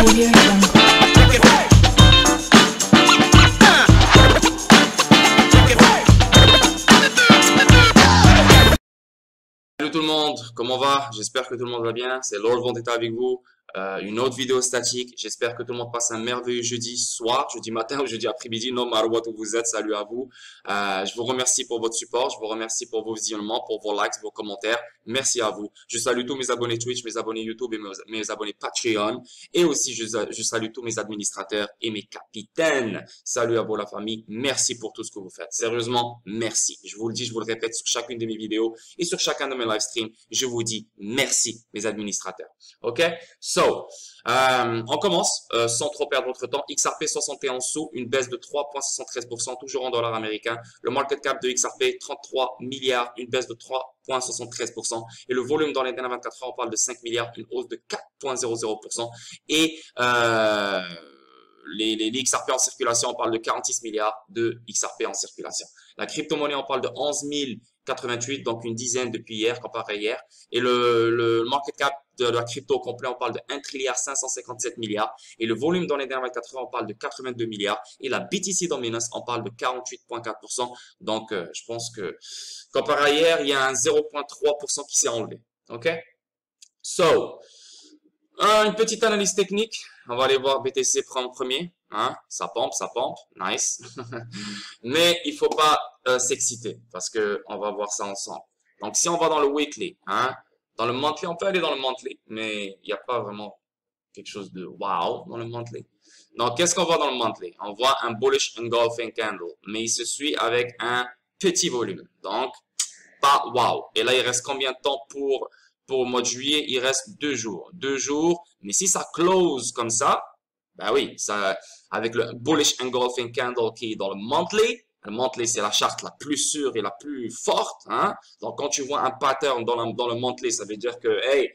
Audio Jungle. Salut tout le monde, comment va? J'espère que tout le monde va bien. C'est Lord Vendetta avec vous. Une autre vidéo statique. J'espère que tout le monde passe un merveilleux jeudi soir, jeudi matin ou jeudi après-midi, no matter what où vous êtes. Salut à vous. Je vous remercie pour votre support. Je vous remercie pour vos visionnements, pour vos likes, vos commentaires. Merci à vous. Je salue tous mes abonnés Twitch, mes abonnés YouTube et mes abonnés Patreon. Et aussi, je salue tous mes administrateurs et mes capitaines. Salut à vous la famille. Merci pour tout ce que vous faites. Sérieusement, merci. Je vous le dis, je vous le répète sur chacune de mes vidéos et sur chacun de mes live streams. Je vous dis merci, mes administrateurs. OK? On commence sans trop perdre votre temps. XRP 61 sous, une baisse de 3,73%, toujours en dollars américains. Le market cap de XRP 33 milliards, une baisse de 3,73%. Et le volume dans les dernières 24 heures, on parle de 5 milliards, une hausse de 4,00%. Et les XRP en circulation, on parle de 46 milliards de XRP en circulation. La crypto-monnaie, on parle de 11 088, donc une dizaine depuis hier, comparé à hier. Et le market cap de la crypto complet, on parle de 1 trilliard 557 milliards. Et le volume dans les dernières 24 heures, on parle de 82 milliards. Et la BTC Dominance, on parle de 48,4%. Donc, je pense que comparé à hier, il y a un 0,3% qui s'est enlevé. OK? Une petite analyse technique. On va aller voir BTC prendre premier. Hein? Ça pompe. Nice. Mais il faut pas s'exciter parce que on va voir ça ensemble. Donc, si on va dans le weekly, hein? Dans le monthly, on peut aller dans le monthly, mais il n'y a pas vraiment quelque chose de wow dans le monthly. Donc, qu'est-ce qu'on voit dans le monthly? On voit un bullish engulfing candle, mais il se suit avec un petit volume. Donc, pas wow. Et là, il reste combien de temps pour le mois de juillet? Il reste 2 jours. 2 jours, mais si ça close comme ça, ben oui, ça, avec le bullish engulfing candle qui est dans le monthly, c'est la charte la plus sûre et la plus forte. Hein? Donc, quand tu vois un pattern dans le monthly, ça veut dire que, hey,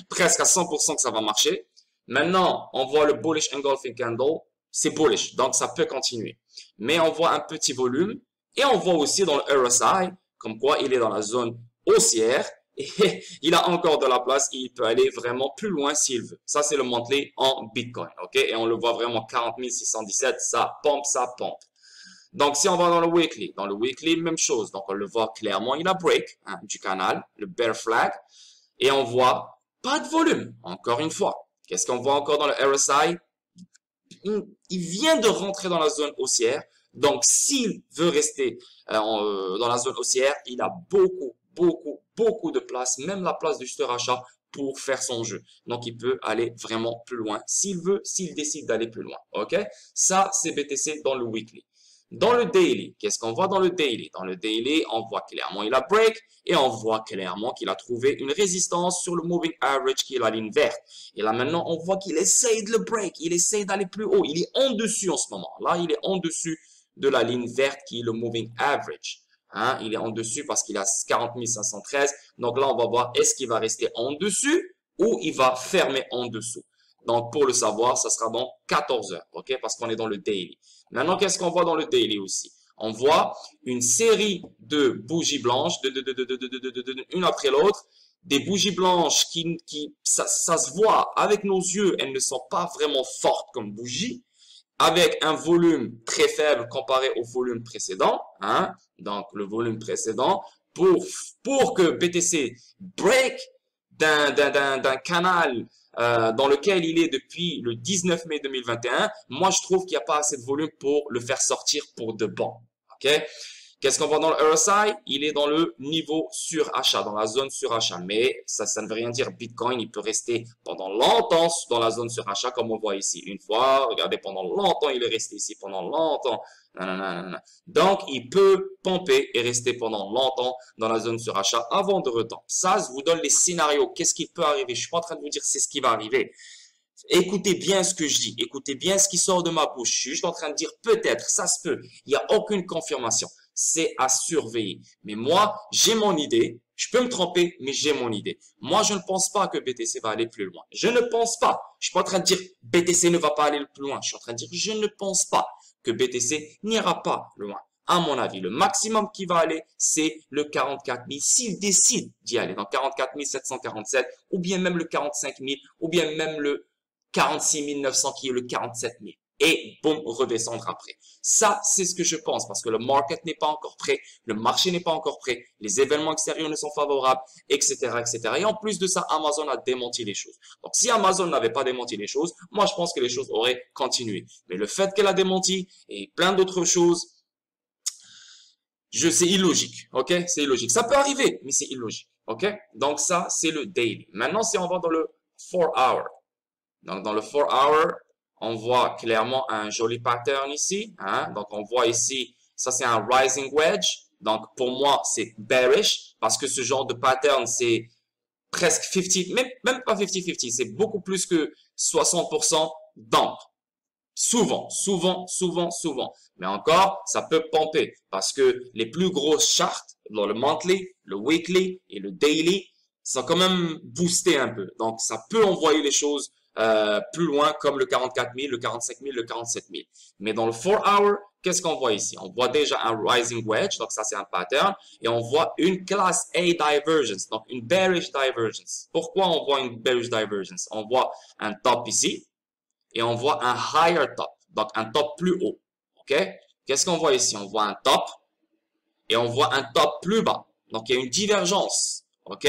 presque à 100% que ça va marcher. Maintenant, on voit le bullish engulfing candle, c'est bullish, donc ça peut continuer. Mais on voit un petit volume et on voit aussi dans le RSI, comme quoi il est dans la zone haussière et il a encore de la place et il peut aller vraiment plus loin s'il veut. Ça, c'est le monthly en Bitcoin, ok? Et on le voit vraiment 40 617, ça pompe. Donc, si on va dans le weekly, même chose. Donc, on le voit clairement, il a break hein, du canal, le bear flag. Et on voit pas de volume, encore une fois. Qu'est-ce qu'on voit encore dans le RSI? Il vient de rentrer dans la zone haussière. Donc, s'il veut rester dans la zone haussière, il a beaucoup de place, même la place du juste rachat pour faire son jeu. Donc, il peut aller vraiment plus loin s'il veut, s'il décide d'aller plus loin. OK? Ça, c'est BTC dans le weekly. Dans le daily, qu'est-ce qu'on voit dans le daily? Dans le daily, on voit clairement il a break et on voit clairement qu'il a trouvé une résistance sur le moving average qui est la ligne verte. Et là maintenant, on voit qu'il essaye de le break, il essaye d'aller plus haut. Il est en dessus en ce moment. Là, il est en dessus de la ligne verte qui est le moving average. Hein? Il est en dessus parce qu'il a 40 513. Donc là, on va voir est-ce qu'il va rester en dessus ou il va fermer en dessous. Donc, pour le savoir, ça sera dans 14 heures, ok? Parce qu'on est dans le daily. Maintenant, qu'est-ce qu'on voit dans le daily aussi? On voit une série de bougies blanches, une après l'autre. Des bougies blanches ça se voit avec nos yeux, elles ne sont pas vraiment fortes comme bougies, avec un volume très faible comparé au volume précédent. Hein? Donc, le volume précédent, pour que BTC break d'un canal dans lequel il est depuis le 19 mai 2021, moi je trouve qu'il n'y a pas assez de volume pour le faire sortir pour de bon. Ok? Qu'est-ce qu'on voit dans le RSI? Il est dans le niveau surachat, dans la zone surachat. Mais ça ne veut rien dire. Bitcoin, il peut rester pendant longtemps dans la zone surachat, comme on voit ici. Une fois, regardez, pendant longtemps, il est resté ici pendant longtemps. Donc, il peut pomper et rester pendant longtemps dans la zone surachat avant de retomber. Ça, je vous donne les scénarios. Qu'est-ce qui peut arriver? Je suis pas en train de vous dire c'est ce qui va arriver. Écoutez bien ce que je dis. Écoutez bien ce qui sort de ma bouche. Je suis juste en train de dire peut-être, ça se peut. Il n'y a aucune confirmation. C'est à surveiller. Mais moi, j'ai mon idée. Je peux me tromper, mais j'ai mon idée. Moi, je ne pense pas que BTC va aller plus loin. Je ne pense pas. Je suis pas en train de dire BTC ne va pas aller plus loin. Je suis en train de dire je ne pense pas que BTC n'ira pas loin. À mon avis, le maximum qui va aller, c'est le 44 000 s'il décide d'y aller. Donc 44 747 ou bien même le 45 000 ou bien même le 46 900 qui est le 47 000. Et boum, redescendre après. Ça, c'est ce que je pense parce que le market n'est pas encore prêt, le marché n'est pas encore prêt, les événements extérieurs ne sont favorables, etc., etc. Et en plus de ça, Amazon a démenti les choses. Donc, si Amazon n'avait pas démenti les choses, moi, je pense que les choses auraient continué. Mais le fait qu'elle a démenti et plein d'autres choses, c'est illogique, ok? C'est illogique. Ça peut arriver, mais c'est illogique, ok? Donc, ça, c'est le daily. Maintenant, si on va dans le 4 hour. Donc, dans le 4 hour, on voit clairement un joli pattern ici. Hein? Donc, on voit ici, ça c'est un rising wedge. Donc, pour moi, c'est bearish parce que ce genre de pattern, c'est presque 50, même pas 50-50, c'est beaucoup plus que 60% down. Souvent. Mais encore, ça peut pomper parce que les plus grosses charts, dans le monthly, le weekly et le daily, sont quand même boostés un peu. Donc, ça peut envoyer les choses plus loin comme le 44 000, le 45 000, le 47 000. Mais dans le 4 hour, qu'est-ce qu'on voit ici? On voit déjà un rising wedge, donc ça c'est un pattern, et on voit une class A divergence, donc une bearish divergence. Pourquoi on voit une bearish divergence? On voit un top ici, et on voit un higher top, donc un top plus haut. Ok? Qu'est-ce qu'on voit ici? On voit un top, et on voit un top plus bas. Donc il y a une divergence. Ok?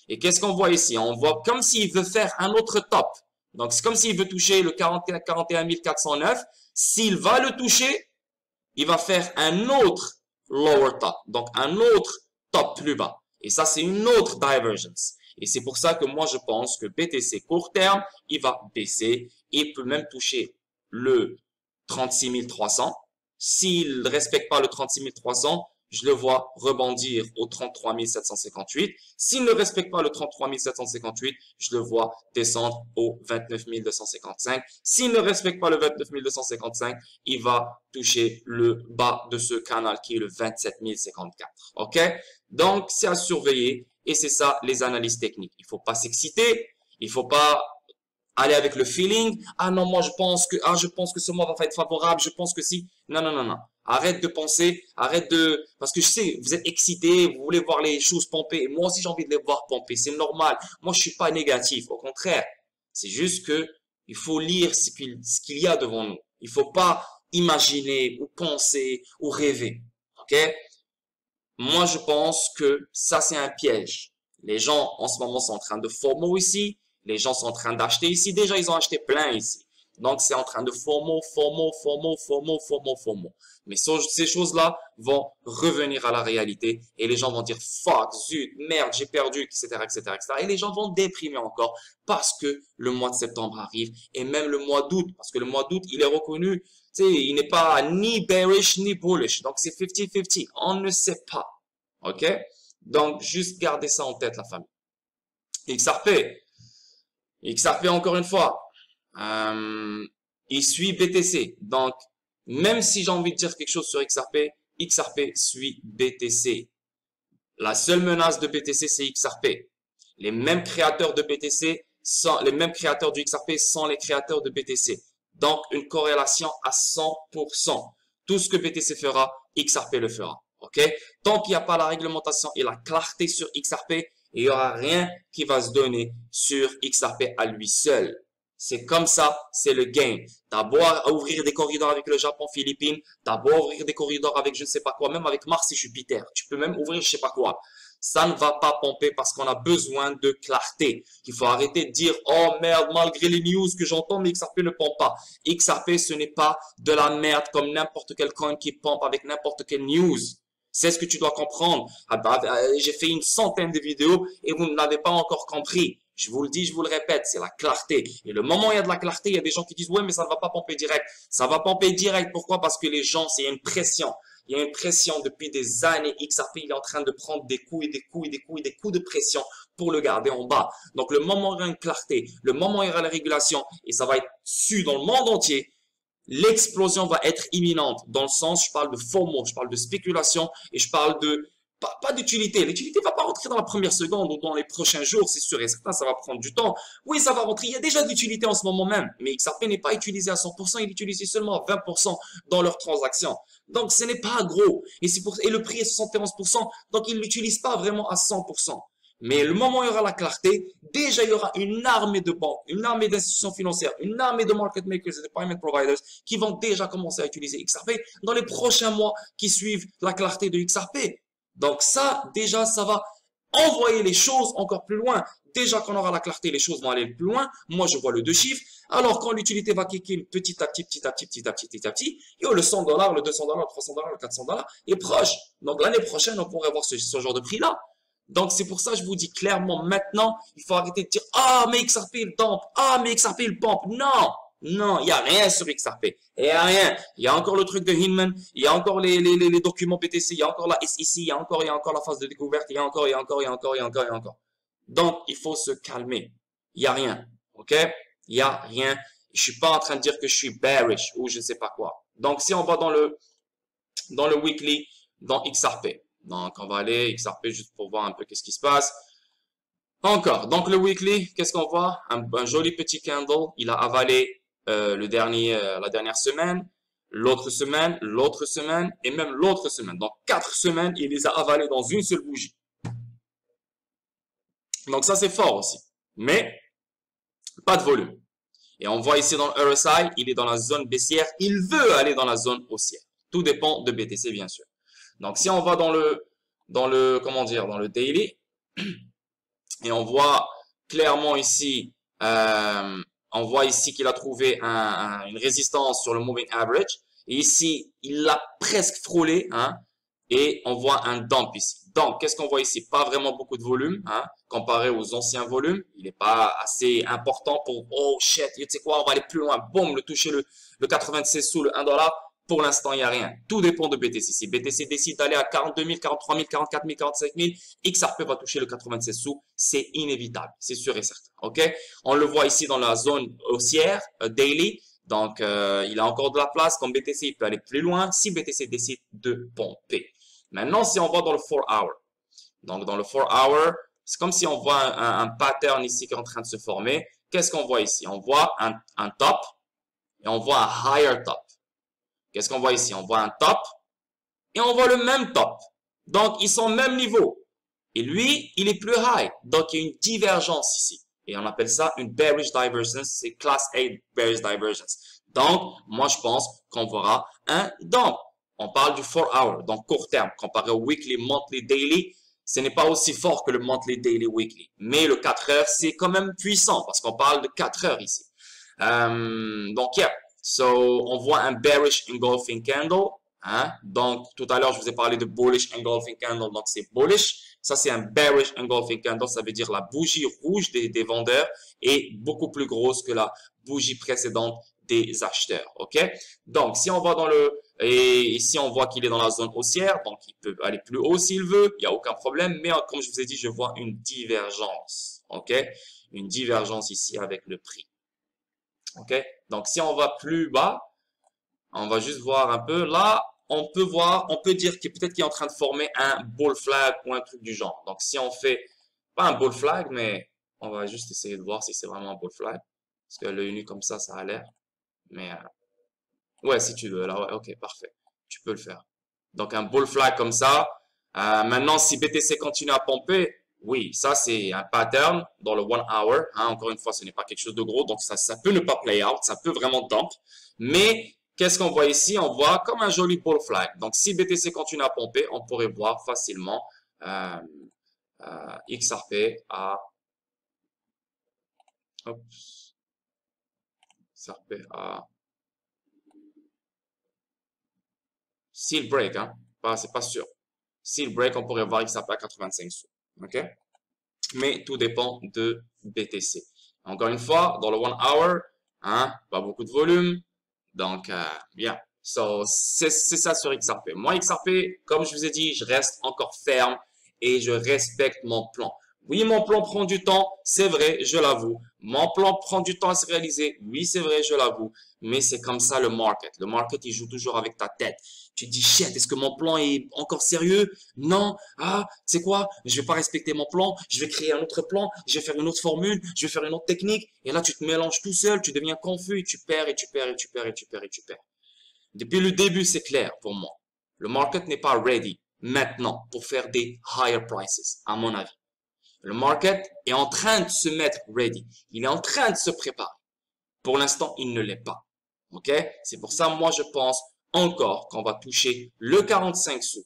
Et qu'est-ce qu'on voit ici? On voit comme s'il veut faire un autre top. Donc, c'est comme s'il veut toucher le 41 409. S'il va le toucher, il va faire un autre lower top. Donc, un autre top plus bas. Et ça, c'est une autre divergence. Et c'est pour ça que moi, je pense que BTC court terme, il va baisser. Il peut même toucher le 36 300. S'il ne respecte pas le 36 300, je le vois rebondir au 33 758. S'il ne respecte pas le 33 758, je le vois descendre au 29 255. S'il ne respecte pas le 29 255, il va toucher le bas de ce canal qui est le 27 054. OK? Donc, c'est à surveiller et c'est ça les analyses techniques. Il ne faut pas s'exciter, il ne faut pas aller avec le feeling. Ah non, moi je pense que ce mois va être favorable, je pense que si. Non. Arrête de penser, parce que je sais, vous êtes excité, vous voulez voir les choses pomper. Moi aussi j'ai envie de les voir pomper, c'est normal. Moi je suis pas négatif, au contraire. C'est juste que il faut lire ce qu'il y a devant nous. Il faut pas imaginer ou penser ou rêver. Ok? Moi je pense que ça c'est un piège. Les gens en ce moment sont en train de FOMO ici. Les gens sont en train d'acheter ici. Déjà, ils ont acheté plein ici. Donc, c'est en train de FOMO. Mais ces choses-là vont revenir à la réalité et les gens vont dire « Fuck, zut, merde, j'ai perdu, etc., etc., etc. » Et les gens vont déprimer encore parce que le mois de septembre arrive et même le mois d'août. Parce que le mois d'août, il est reconnu, tu sais, il n'est pas ni bearish ni bullish. Donc, c'est 50-50. On ne sait pas. OK? Donc, juste gardez ça en tête, la famille. XRP, encore une fois, il suit BTC. Donc, même si j'ai envie de dire quelque chose sur XRP, XRP suit BTC. La seule menace de BTC, c'est XRP. Les mêmes créateurs de BTC les mêmes créateurs du XRP sont les créateurs de BTC. Donc, une corrélation à 100%. Tout ce que BTC fera, XRP le fera. OK? Tant qu'il n'y a pas la réglementation et la clarté sur XRP, il n'y aura rien qui va se donner sur XRP à lui seul. C'est comme ça, c'est le game. T'as beau à ouvrir des corridors avec le Japon, Philippines, t'as beau ouvrir des corridors avec je ne sais pas quoi, même avec Mars et Jupiter. Tu peux même ouvrir je sais pas quoi. Ça ne va pas pomper parce qu'on a besoin de clarté. Il faut arrêter de dire, oh merde, malgré les news que j'entends, mais XRP ne pompe pas. XRP, ce n'est pas de la merde comme n'importe quel coin qui pompe avec n'importe quelle news. C'est ce que tu dois comprendre. J'ai fait une centaine de vidéos et vous ne l'avez pas encore compris. Je vous le dis, je vous le répète, c'est la clarté. Et le moment où il y a de la clarté, il y a des gens qui disent, ouais, mais ça ne va pas pomper direct. Ça va pomper direct. Pourquoi? Parce que les gens, il y a une pression. Il y a une pression depuis des années. XRP, il est en train de prendre des coups et des coups et des coups et des coups de pression pour le garder en bas. Donc, le moment où il y aura une clarté, le moment où il y aura la régulation, et ça va être su dans le monde entier, l'explosion va être imminente. Dans le sens, je parle de FOMO, je parle de spéculation et je parle de pas d'utilité. L'utilité va pas rentrer dans la première seconde ou dans les prochains jours, c'est sûr et certain, ça va prendre du temps. Oui, ça va rentrer. Il y a déjà d'utilité en ce moment même, mais XRP n'est pas utilisé à 100%, il est utilisé seulement à 20% dans leurs transactions. Donc, ce n'est pas gros. Et le prix est 71%, donc ils l'utilisent pas vraiment à 100%. Mais le moment où il y aura la clarté, déjà il y aura une armée de banques, une armée d'institutions financières, une armée de market makers et de payment providers qui vont déjà commencer à utiliser XRP dans les prochains mois qui suivent la clarté de XRP. Donc ça, déjà, ça va envoyer les choses encore plus loin. Déjà qu'on aura la clarté, les choses vont aller plus loin. Moi, je vois le 2 chiffres. Alors, quand l'utilité va kicker petit à petit, petit à petit, petit à petit, petit à petit, yo, le 100 $, le 200 $, le 300 $, le 400 $ est proche. Donc, l'année prochaine, on pourrait avoir ce genre de prix-là. Donc, c'est pour ça que je vous dis clairement, maintenant, il faut arrêter de dire, ah, mais XRP, il pompe. Ah, mais XRP, il pompe. Non. Non, il n'y a rien sur XRP. Il n'y a rien. Il y a encore le truc de Hinman. Il y a encore les documents BTC. Il y a encore la SEC. Il y a encore la phase de découverte. Il y a encore. Donc, il faut se calmer. Il n'y a rien. OK? Il n'y a rien. Je suis pas en train de dire que je suis bearish ou je ne sais pas quoi. Donc, si on va dans le weekly, dans XRP. Donc, on va aller XRP juste pour voir un peu qu'est-ce qui se passe. Encore. Donc, le weekly, qu'est-ce qu'on voit? Un joli petit candle. Il a avalé la dernière semaine, l'autre semaine, et même l'autre semaine. Donc, 4 semaines, il les a avalés dans une seule bougie. Donc, ça, c'est fort aussi. Mais, pas de volume. Et on voit ici dans le RSI, il est dans la zone baissière. Il veut aller dans la zone haussière. Tout dépend de BTC, bien sûr. Donc, si on va dans le daily, et on voit clairement ici, qu'il a trouvé une résistance sur le moving average. Et ici, il l'a presque frôlé, hein, et on voit un dump ici. Donc, qu'est-ce qu'on voit ici? Pas vraiment beaucoup de volume, hein, comparé aux anciens volumes. Il n'est pas assez important pour, oh shit, tu sais quoi, on va aller plus loin. Boum, le toucher le 96 sous le 1 $. Pour l'instant, il n'y a rien. Tout dépend de BTC. Si BTC décide d'aller à 42 000, 43 000, 44 000, 45 000, XRP va toucher le 96 sous. C'est inévitable. C'est sûr et certain. OK? On le voit ici dans la zone haussière, daily. Donc, il a encore de la place. Comme BTC, il peut aller plus loin si BTC décide de pomper. Maintenant, si on va dans le 4 hour. Donc, dans le 4 hour, c'est comme si on voit un pattern ici qui est en train de se former. Qu'est-ce qu'on voit ici? On voit un top et on voit un higher top. Qu'est-ce qu'on voit ici? On voit un top et on voit le même top. Donc, ils sont au même niveau. Et lui, il est plus high. Donc, il y a une divergence ici. Et on appelle ça une bearish divergence. C'est class A bearish divergence. Donc, moi, je pense qu'on verra un dump. On parle du 4 hour, donc court terme. Comparé au weekly, monthly, daily, ce n'est pas aussi fort que le monthly, daily, weekly. Mais le 4 heures, c'est quand même puissant parce qu'on parle de 4 heures ici. Donc, yeah. So, on voit un bearish engulfing candle. Hein? Donc, tout à l'heure, je vous ai parlé de bullish engulfing candle. Donc, c'est bullish. Ça, c'est un bearish engulfing candle. Ça veut dire la bougie rouge des vendeurs est beaucoup plus grosse que la bougie précédente des acheteurs. OK? Donc, si on va et ici, on voit qu'il est dans la zone haussière. Donc, il peut aller plus haut s'il veut. Il n'y a aucun problème. Mais comme je vous ai dit, je vois une divergence. OK? Une divergence ici avec le prix. OK? Donc, si on va plus bas, on va juste voir un peu. Là, on peut dire qu'il peut-être qu'il est en train de former un bull flag ou un truc du genre. Donc, si on fait, pas un bull flag, mais on va juste essayer de voir si c'est vraiment un bull flag. Parce que l'œil nu comme ça a l'air. Mais, ouais, si tu veux. Là, ouais, ok, parfait. Tu peux le faire. Donc, un bull flag comme ça. Maintenant, si BTC continue à pomper, oui, ça c'est un pattern dans le 1 hour. Hein, encore une fois, ce n'est pas quelque chose de gros, donc ça peut ne pas play out, ça peut vraiment dump. Mais qu'est-ce qu'on voit ici? On voit comme un joli bull flag. Donc si BTC continue à pomper, on pourrait voir facilement XRP à XRP à s'il break, hein, c'est pas sûr. S'il break, on pourrait voir XRP à 85 sous. OK? Mais tout dépend de BTC. Encore une fois, dans le 1 hour, hein, pas beaucoup de volume. Donc, bien. So, c'est ça sur XRP. Moi, XRP, comme je vous ai dit, je reste encore ferme et je respecte mon plan. Oui, mon plan prend du temps, c'est vrai, je l'avoue. Mon plan prend du temps à se réaliser, oui, c'est vrai, je l'avoue. Mais c'est comme ça le market. Le market, il joue toujours avec ta tête. Tu te dis, shit, est-ce que mon plan est encore sérieux? Non. Ah, tu sais quoi? Je vais pas respecter mon plan. Je vais créer un autre plan. Je vais faire une autre formule. Je vais faire une autre technique. Et là, tu te mélanges tout seul. Tu deviens confus. Et tu perds, et tu perds, et tu perds, et tu perds, et tu perds. Depuis le début, c'est clair pour moi. Le market n'est pas ready maintenant pour faire des higher prices, à mon avis. Le market est en train de se mettre ready. Il est en train de se préparer. Pour l'instant, il ne l'est pas. OK? C'est pour ça, moi, je pense encore qu'on va toucher le 45 sous.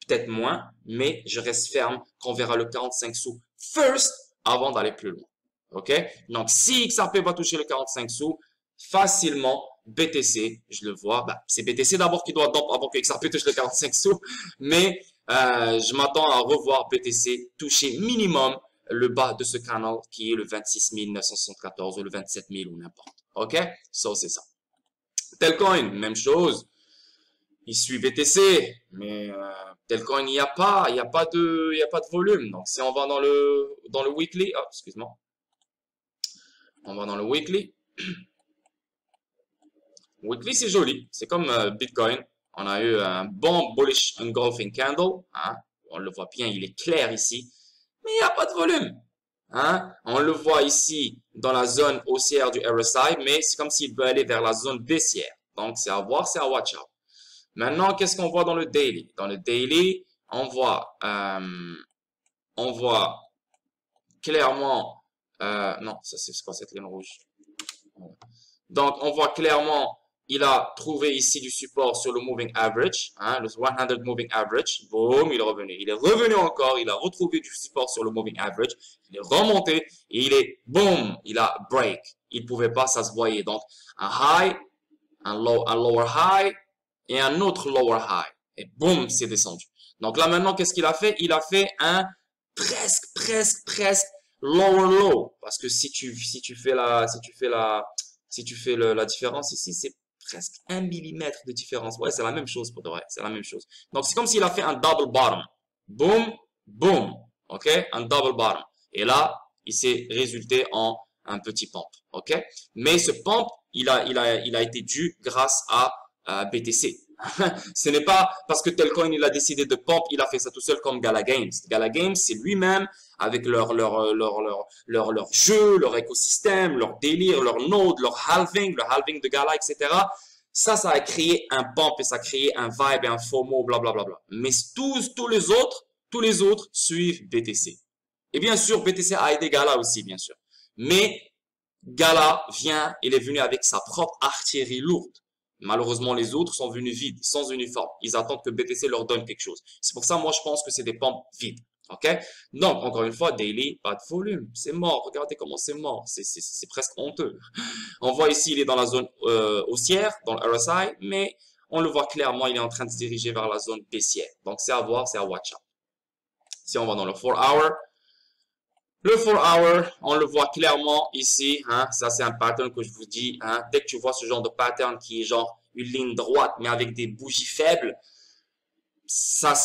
Peut-être moins, mais je reste ferme qu'on verra le 45 sous first avant d'aller plus loin. OK? Donc, si XRP va toucher le 45 sous, facilement, BTC, je le vois, c'est BTC d'abord qui doit dump avant que XRP touche le 45 sous, mais je m'attends à revoir BTC toucher minimum le bas de ce canal qui est le 26 974 ou le 27 000 ou n'importe. OK? So, c'est ça. Telcoin, même chose. Il suit BTC, mais Telcoin, il n'y a pas de volume. Donc, si on va dans le weekly, oh, excuse-moi. On va dans le weekly. Weekly, c'est joli. C'est comme Bitcoin. On a eu un bon bullish engulfing candle. Hein? On le voit bien, il est clair ici. Mais il n'y a pas de volume. Hein? On le voit ici dans la zone haussière du RSI, mais c'est comme s'il veut aller vers la zone baissière. Donc, c'est à voir, c'est à watch out. Maintenant, qu'est-ce qu'on voit dans le daily? Dans le daily, on voit clairement... non, ça c'est quoi cette ligne rouge? Donc, on voit clairement, il a trouvé ici du support sur le moving average, hein, le 100 moving average. Boom, il est revenu. Il est revenu encore, il a retrouvé du support sur le moving average. Il est remonté et il est, boom, il a break. Il ne pouvait pas, ça se voyait. Donc, un high, un lower high et un autre lower high. Et boom, c'est descendu. Donc là, maintenant, qu'est-ce qu'il a fait? Il a fait un presque lower low. Parce que si tu fais la différence ici, c'est presque 1 millimètre de différence. Ouais, c'est la même chose pour de vrai. C'est la même chose. Donc, c'est comme s'il a fait un double bottom. Boom, boom. OK? Un double bottom. Et là, il s'est résulté en un petit pump. OK? Mais ce pump, il a été dû grâce à BTC. Ce n'est pas parce que Telcoin il a décidé de pump, il a fait ça tout seul comme Gala Games. Gala Games, c'est lui-même avec leur jeu, leur écosystème, leur délire, leur node, le halving de Gala, etc. Ça a créé un pump et ça a créé un vibe et un FOMO, blablabla. Mais tous les autres suivent BTC. Et bien sûr, BTC a aidé Gala aussi, bien sûr. Mais Gala il est venu avec sa propre artillerie lourde. Malheureusement, les autres sont venus vides, sans uniforme. Ils attendent que BTC leur donne quelque chose. C'est pour ça, moi, je pense que c'est des pompes vides. OK? Donc, encore une fois, daily, pas de volume. C'est mort. Regardez comment c'est mort. C'est presque honteux. On voit ici, il est dans la zone haussière, dans le RSI, mais on le voit clairement, il est en train de se diriger vers la zone baissière. Donc, c'est à voir, c'est à watch out. Si on va dans le 4 hour, le 4 hour, on le voit clairement ici, hein, ça c'est un pattern que je vous dis, hein, dès que tu vois ce genre de pattern qui est genre une ligne droite mais avec des bougies faibles, ça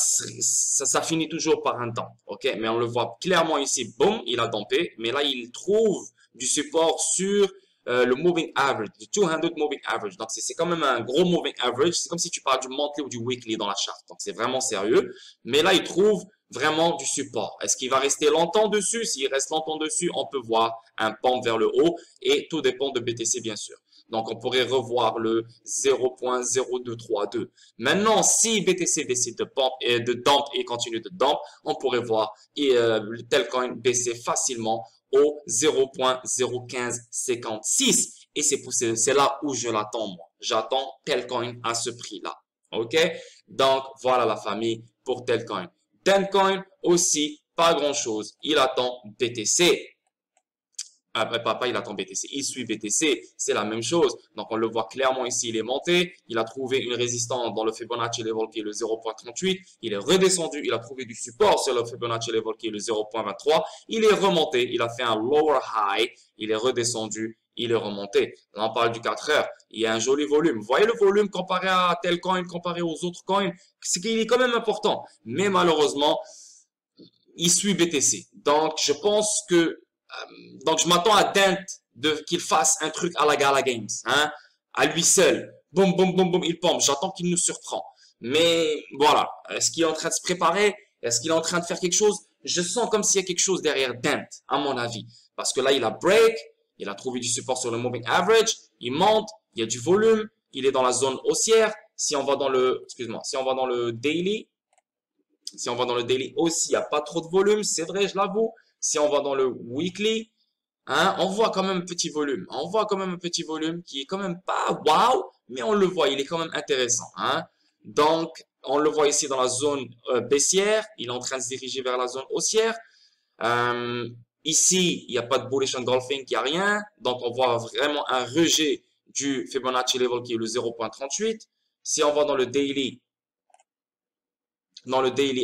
finit toujours par un dump, ok? Mais on le voit clairement ici, boum, il a dumpé, mais là il trouve du support sur le moving average, le 200 moving average. Donc c'est quand même un gros moving average, c'est comme si tu parles du monthly ou du weekly dans la charte, donc c'est vraiment sérieux. Mais là il trouve vraiment du support. Est-ce qu'il va rester longtemps dessus? S'il reste longtemps dessus, on peut voir un pump vers le haut et tout dépend de BTC bien sûr. Donc on pourrait revoir le 0.0232. Maintenant, si BTC décide de dump et continue de dump, on pourrait voir le Telcoin baisser facilement au 0.01556. Et c'est là où je l'attends moi. J'attends Telcoin à ce prix-là. OK? Donc voilà la famille pour Telcoin. Telcoin aussi, pas grand-chose. Il attend BTC. Papa, il attend BTC. Il suit BTC. C'est la même chose. Donc, on le voit clairement ici. Il est monté. Il a trouvé une résistance dans le Fibonacci level qui est le 0.38. Il est redescendu. Il a trouvé du support sur le Fibonacci level qui est le 0.23. Il est remonté. Il a fait un lower high. Il est redescendu. Il est remonté. Là, on parle du 4 heures. Il y a un joli volume. Vous voyez le volume comparé à tel coin, comparé aux autres coins? C'est qu'il est quand même important. Mais malheureusement, il suit BTC. Donc, je pense que donc, je m'attends à Dent qu'il fasse un truc à la Gala Games, hein, à lui seul. Boum, boum, boum, boum, il pompe. J'attends qu'il nous surprend. Mais voilà, est-ce qu'il est en train de se préparer? Est-ce qu'il est en train de faire quelque chose? Je sens comme s'il y a quelque chose derrière Dent, à mon avis. Parce que là, il a break, il a trouvé du support sur le moving average, il monte, il y a du volume, il est dans la zone haussière. Si on va dans le, si on va dans le daily, Si on va dans le daily aussi, il n'y a pas trop de volume, c'est vrai, je l'avoue. Si on va dans le weekly, hein, on voit quand même un petit volume. On voit quand même un petit volume qui est quand même pas waouh, mais on le voit, il est quand même intéressant. Hein. Donc, on le voit ici dans la zone baissière. Il est en train de se diriger vers la zone haussière. Euh, Ici, il n'y a pas de bullish engulfing, il n'y a rien. Donc, on voit vraiment un rejet du Fibonacci level qui est le 0.38. Si on va dans le daily,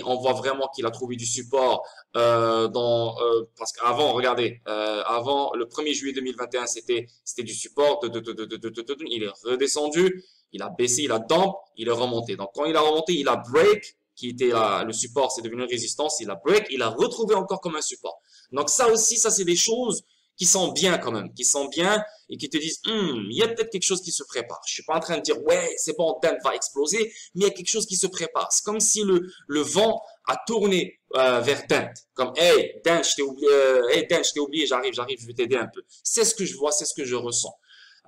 on voit vraiment qu'il a trouvé du support parce qu'avant, regardez, avant le 1er juillet 2021, c'était du support, il est redescendu, il a baissé, il a dump, il est remonté. Donc quand il a remonté, il a break, qui était le support, c'est devenu une résistance, il a break, il a retrouvé encore comme un support. Donc ça aussi, ça c'est des choses qui sont bien quand même, qui sont bien et qui te disent, il y a peut-être quelque chose qui se prépare. Je suis pas en train de dire, ouais, c'est bon, Dent va exploser, mais il y a quelque chose qui se prépare. C'est comme si le vent a tourné vers Dent. Comme, hey, Dent, je t'ai oublié, j'arrive, je vais t'aider un peu. C'est ce que je vois, c'est ce que je ressens.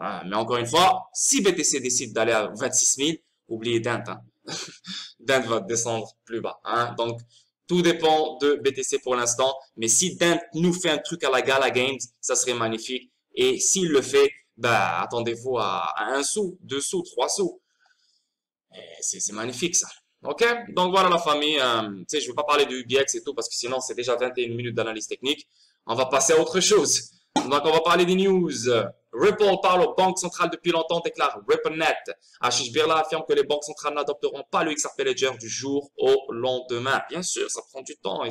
Mais encore une fois, si BTC décide d'aller à 26 000, oubliez Dent. Hein. Dent va descendre plus bas. Hein. Donc, tout dépend de BTC pour l'instant. Mais si Dent nous fait un truc à la Gala Games, ça serait magnifique. Et s'il le fait, bah, attendez-vous à 1 sou, 2 sous, 3 sous. C'est magnifique ça. Ok? Donc voilà la famille. Tu sais, je ne vais pas parler de UBX et tout parce que sinon c'est déjà 21 minutes d'analyse technique. On va passer à autre chose. Donc on va parler des news. Ripple parle aux banques centrales depuis longtemps, déclare RippleNet. Ashish Birla affirme que les banques centrales n'adopteront pas le XRP Ledger du jour au lendemain. Bien sûr, ça prend du temps et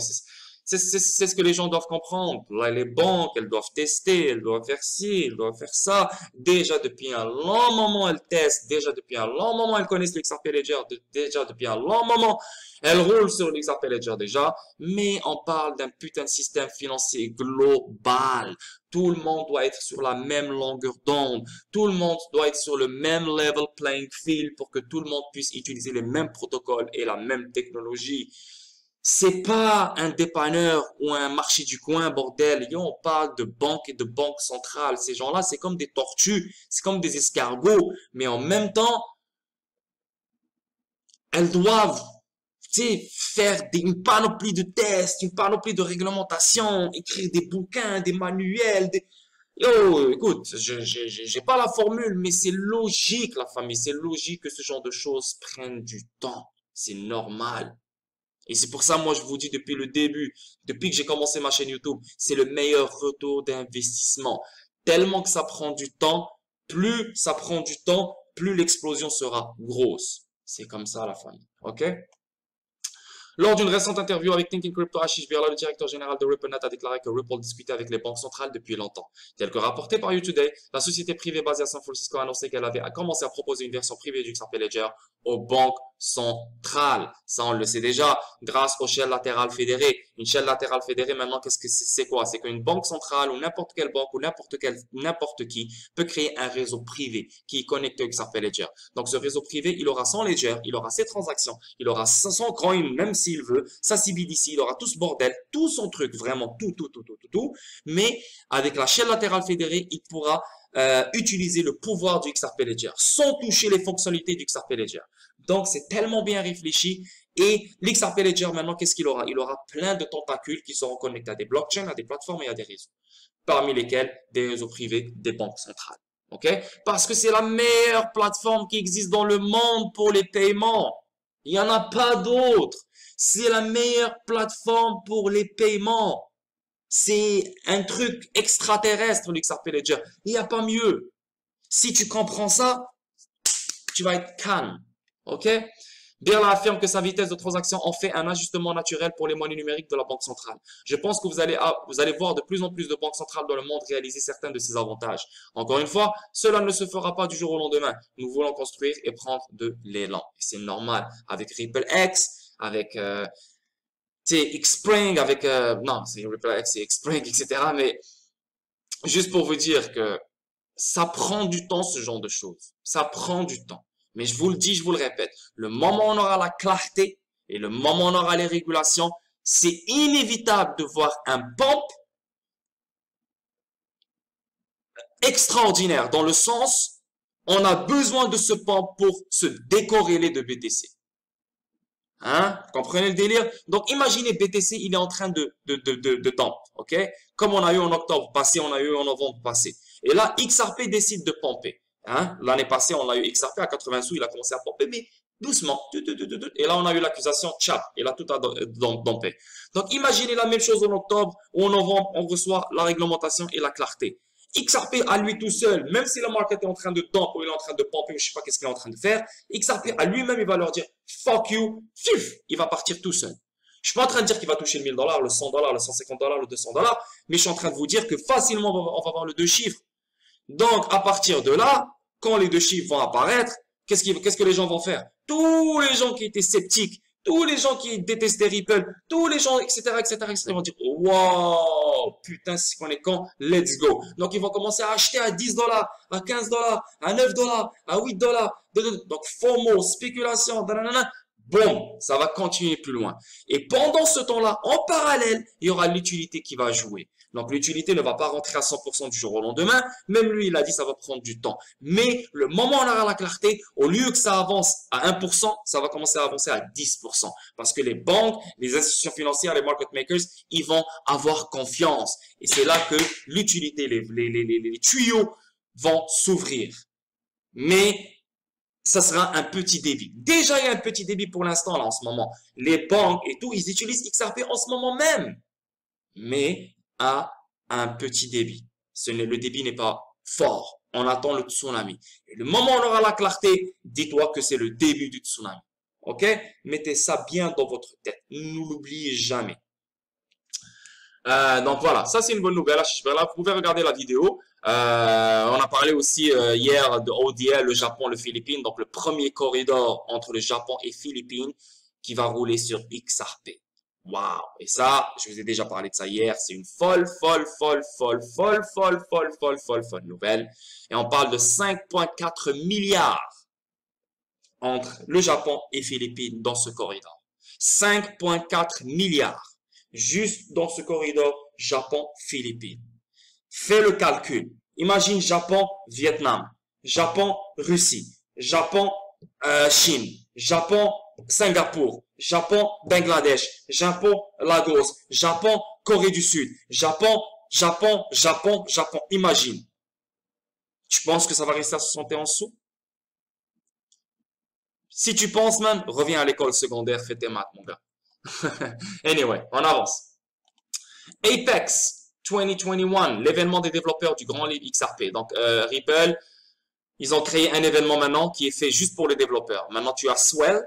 c'est ce que les gens doivent comprendre. Là, les banques, elles doivent tester, elles doivent faire ci, elles doivent faire ça. Déjà depuis un long moment, elles testent. Déjà depuis un long moment, elles connaissent le XRP Ledger. Déjà depuis un long moment, elles roulent sur le XRP Ledger déjà. Mais on parle d'un putain de système financier global. Tout le monde doit être sur la même longueur d'onde. Tout le monde doit être sur le même level playing field pour que tout le monde puisse utiliser les mêmes protocoles et la même technologie. C'est pas un dépanneur ou un marché du coin, bordel. Yo, on parle de banques et de banques centrales. Ces gens-là, c'est comme des tortues, c'est comme des escargots. Mais en même temps, elles doivent, tu sais, faire une panoplie de tests, une panoplie de réglementations, écrire des bouquins, des manuels. Yo, écoute, j'ai pas la formule, mais c'est logique, la famille. C'est logique que ce genre de choses prennent du temps. C'est normal. Et c'est pour ça, moi, je vous dis depuis le début, depuis que j'ai commencé ma chaîne YouTube, c'est le meilleur retour d'investissement. Tellement que ça prend du temps, plus ça prend du temps, plus l'explosion sera grosse. C'est comme ça, la famille. OK? Lors d'une récente interview avec Thinking Crypto, Ashish Birla, le directeur général de RippleNet, a déclaré que Ripple discutait avec les banques centrales depuis longtemps. Tel que rapporté par YouToday, la société privée basée à San Francisco a annoncé qu'elle avait commencé à proposer une version privée du XRP Ledger aux banques centrales. Ça, on le sait déjà, grâce aux chaînes latérales fédérées. Une chaîne latérale fédérée, maintenant, qu'est-ce que c'est quoi? C'est qu'une banque centrale ou n'importe quelle banque ou n'importe qui peut créer un réseau privé qui est connecté au XRP Ledger. Donc, ce réseau privé, il aura son Ledger, il aura ses transactions, il aura son coin, même s'il veut, sa CBDC, il aura tout ce bordel, tout son truc, vraiment tout. Mais avec la chaîne latérale fédérée, il pourra utiliser le pouvoir du XRP Ledger sans toucher les fonctionnalités du XRP Ledger. Donc, c'est tellement bien réfléchi. Et l'XRP Ledger, maintenant, qu'est-ce qu'il aura? Il aura plein de tentacules qui seront connectés à des blockchains, à des plateformes et à des réseaux. Parmi lesquels des réseaux privés, des banques centrales. OK? Parce que c'est la meilleure plateforme qui existe dans le monde pour les paiements. Il n'y en a pas d'autre. C'est la meilleure plateforme pour les paiements. C'est un truc extraterrestre, l'XRP Ledger. Il n'y a pas mieux. Si tu comprends ça, tu vas être calme. OK? Birla affirme que sa vitesse de transaction en fait un ajustement naturel pour les monnaies numériques de la banque centrale. Je pense que vous allez voir de plus en plus de banques centrales dans le monde réaliser certains de ces avantages. Encore une fois, cela ne se fera pas du jour au lendemain. Nous voulons construire et prendre de l'élan. C'est normal. Avec RippleX, avec Xpring, avec non, c'est RippleX, c'est Xpring, etc. Mais juste pour vous dire que ça prend du temps, ce genre de choses. Ça prend du temps. Mais je vous le dis, je vous le répète, le moment où on aura la clarté et le moment où on aura les régulations, c'est inévitable de voir un pump extraordinaire dans le sens, on a besoin de ce pump pour se décorréler de BTC. Hein? Vous comprenez le délire? Donc, imaginez BTC, il est en train de dump, ok? Comme on a eu en octobre passé, on a eu en novembre passé. Et là, XRP décide de pomper. Hein? L'année passée, on a eu XRP à 80 sous, il a commencé à pomper, mais doucement. Et là, on a eu l'accusation, tchap, il a tout à dumpé. Donc, imaginez la même chose en octobre ou en novembre, on reçoit la réglementation et la clarté. XRP à lui tout seul, même si le market est en train de dump ou il est en train de pomper ou je sais pas qu'est-ce qu'il est en train de faire, XRP à lui-même, il va leur dire fuck you, il va partir tout seul. Je suis pas en train de dire qu'il va toucher le 1000 $, le 100 $, le 150 $, le 200 $, mais je suis en train de vous dire que facilement on va avoir le 2 chiffres. Donc à partir de là, quand les 2 chiffres vont apparaître, qu'est-ce que les gens vont faire? Tous les gens qui étaient sceptiques, tous les gens qui détestaient Ripple, tous les gens, etc., vont dire, wow, putain, c'est qu'on est con, let's go. Donc, ils vont commencer à acheter à 10 $, à 15 $, à 9 $, à 8 $. Donc, FOMO, spéculation, boum, ça va continuer plus loin. Et pendant ce temps-là, en parallèle, il y aura l'utilité qui va jouer. Donc, l'utilité ne va pas rentrer à 100% du jour au lendemain. Même lui, il a dit ça va prendre du temps. Mais le moment où on aura la clarté, au lieu que ça avance à 1%, ça va commencer à avancer à 10%. Parce que les banques, les institutions financières, les market makers, ils vont avoir confiance. Et c'est là que l'utilité, les tuyaux vont s'ouvrir. Mais ça sera un petit débit. Déjà, il y a un petit débit pour l'instant, là, en ce moment. Les banques et tout, ils utilisent XRP en ce moment même. Mais à un petit débit. Le débit n'est pas fort. On attend le tsunami. Et le moment où on aura la clarté, dis-toi que c'est le début du tsunami. Ok? Mettez ça bien dans votre tête. Ne l'oubliez jamais. Donc voilà, ça c'est une bonne nouvelle. Vous pouvez regarder la vidéo. On a parlé aussi hier de ODL, le Japon, le Philippines. Donc le premier corridor entre le Japon et Philippines qui va rouler sur XRP. Waouh! Et ça, je vous ai déjà parlé de ça hier. C'est une folle nouvelle. Et on parle de 5,4 milliards entre le Japon et Philippines dans ce corridor. 5,4 milliards juste dans ce corridor Japon-Philippines. Fais le calcul. Imagine Japon, Vietnam, Japon, Russie, Japon, Chine, Japon, Singapour, Japon, Bangladesh, Japon, Lagos, Japon, Corée du Sud, Japon. Imagine. Tu penses que ça va rester à 71 sous? Si tu penses même, reviens à l'école secondaire, fais tes maths, mon gars. Anyway, on avance. Apex 2021, l'événement des développeurs du grand livre XRP. Donc, Ripple, ils ont créé un événement maintenant qui est fait juste pour les développeurs. Maintenant, tu as Swell,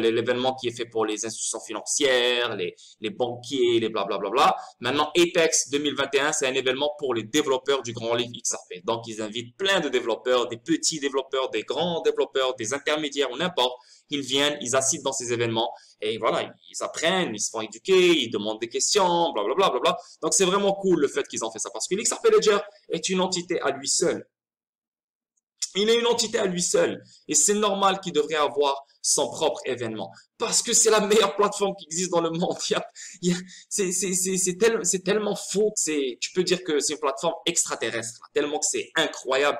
l'événement qui est fait pour les institutions financières, les banquiers, les blablabla. Maintenant, Apex 2021, c'est un événement pour les développeurs du grand livre XRP. Donc, ils invitent plein de développeurs, des petits développeurs, des grands développeurs, des intermédiaires ou n'importe. Ils viennent, ils assistent dans ces événements et voilà, ils apprennent, ils se font éduquer, ils demandent des questions, blablabla. Donc, c'est vraiment cool le fait qu'ils ont fait ça parce que l'XRP Ledger est une entité à lui seul. Il est une entité à lui seul. Et c'est normal qu'il devrait avoir son propre événement. Parce que c'est la meilleure plateforme qui existe dans le monde. C'est tellement faux que tu peux dire que c'est une plateforme extraterrestre. Tellement que c'est incroyable.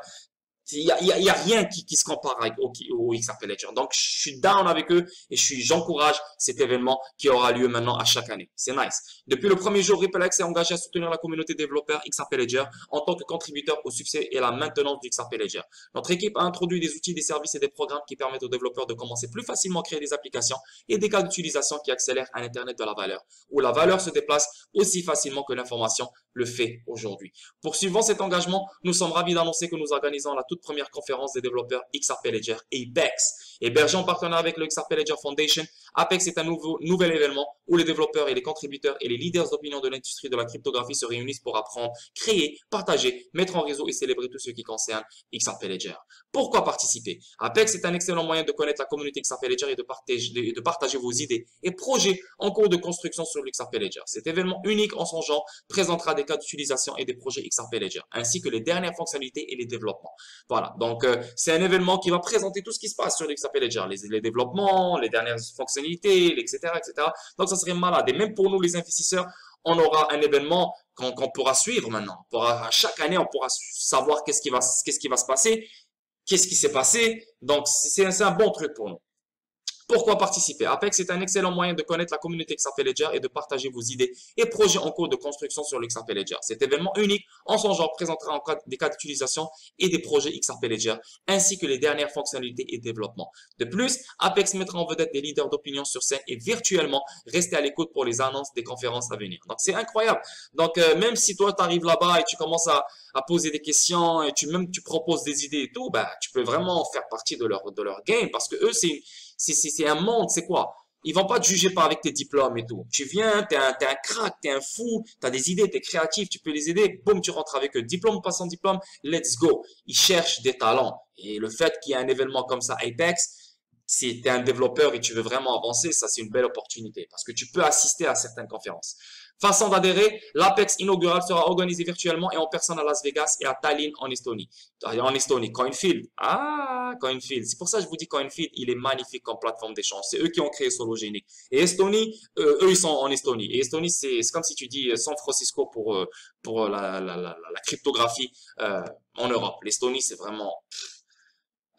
Il y a rien qui se compare au XRP Ledger. Donc, je suis down avec eux et j'encourage cet événement qui aura lieu maintenant à chaque année. C'est nice. Depuis le premier jour, RippleX s'est engagé à soutenir la communauté développeur XRP Ledger en tant que contributeur au succès et à la maintenance du XRP Ledger. Notre équipe a introduit des outils, des services et des programmes qui permettent aux développeurs de commencer plus facilement à créer des applications et des cas d'utilisation qui accélèrent un Internet de la valeur, où la valeur se déplace aussi facilement que l'information le fait aujourd'hui. Poursuivant cet engagement, nous sommes ravis d'annoncer que nous organisons la toute première conférence des développeurs XRP Ledger Apex. Hébergé en partenariat avec le XRP Ledger Foundation, Apex est un nouvel événement où les développeurs et les contributeurs et les leaders d'opinion de l'industrie de la cryptographie se réunissent pour apprendre, créer, partager, mettre en réseau et célébrer tout ce qui concerne XRP Ledger. Pourquoi participer? Apex est un excellent moyen de connaître la communauté XRP Ledger et de partager vos idées et projets en cours de construction sur l'XRP Ledger. Cet événement unique en son genre présentera des cas d'utilisation et des projets XRP Ledger, ainsi que les dernières fonctionnalités et les développements. Voilà, donc c'est un événement qui va présenter tout ce qui se passe sur l'XRP Ledger, les développements, les dernières fonctionnalités, etc., etc. Donc ça serait malade. Et même pour nous les investisseurs, on aura un événement qu'on pourra suivre maintenant. Chaque année, on pourra savoir qu'est-ce qui va se passer, qu'est-ce qui s'est passé. Donc c'est un bon truc pour nous. Pourquoi participer? Apex est un excellent moyen de connaître la communauté XRP Ledger et de partager vos idées et projets en cours de construction sur le XRP Ledger. Cet événement unique en son genre présentera des cas d'utilisation et des projets XRP Ledger, ainsi que les dernières fonctionnalités et développements. De plus, Apex mettra en vedette des leaders d'opinion sur scène et virtuellement rester à l'écoute pour les annonces des conférences à venir. Donc c'est incroyable. Donc même si toi tu arrives là-bas et tu commences à poser des questions et tu proposes des idées et tout, bah, tu peux vraiment faire partie de leur game parce que eux, c'est un monde, c'est quoi? Ils vont pas te juger pas avec tes diplômes et tout. Tu viens, t'es un crack, t'es un fou, t'as des idées, t'es créatif, tu peux les aider, boum, tu rentres avec eux. Diplôme ou pas sans diplôme, let's go. Ils cherchent des talents. Et le fait qu'il y ait un événement comme ça, Apex, si tu es un développeur et tu veux vraiment avancer, ça c'est une belle opportunité parce que tu peux assister à certaines conférences. Façon d'adhérer, l'Apex inaugural sera organisé virtuellement et en personne à Las Vegas et à Tallinn en Estonie. Coinfield. Ah, Coinfield. C'est pour ça que je vous dis Coinfield, il est magnifique comme plateforme d'échange. C'est eux qui ont créé Sologenic. Et Estonie, eux, ils sont en Estonie. Et Estonie, c'est comme si tu dis San Francisco pour la cryptographie en Europe. L'Estonie, c'est vraiment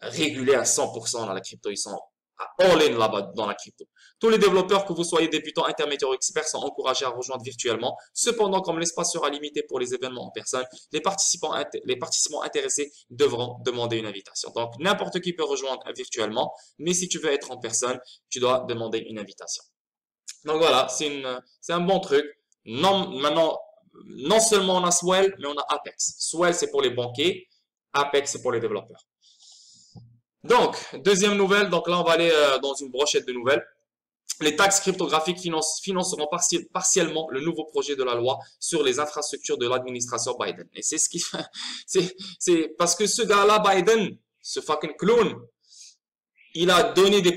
régulé à 100% dans la crypto. Ils sont all-in là-bas dans la crypto. Tous les développeurs, que vous soyez débutants, intermédiaires ou experts, sont encouragés à rejoindre virtuellement. Cependant, comme l'espace sera limité pour les événements en personne, les participants intéressés devront demander une invitation. Donc, n'importe qui peut rejoindre virtuellement, mais si tu veux être en personne, tu dois demander une invitation. Donc voilà, c'est un bon truc. Maintenant, non seulement on a Swell, mais on a Apex. Swell, c'est pour les banquiers. Apex, c'est pour les développeurs. Donc, deuxième nouvelle, donc là on va aller dans une brochette de nouvelles. Les taxes cryptographiques financeront partiellement le nouveau projet de la loi sur les infrastructures de l'administration Biden. Et c'est ce qui c'est parce que ce gars-là, Biden, ce fucking clown, il a donné des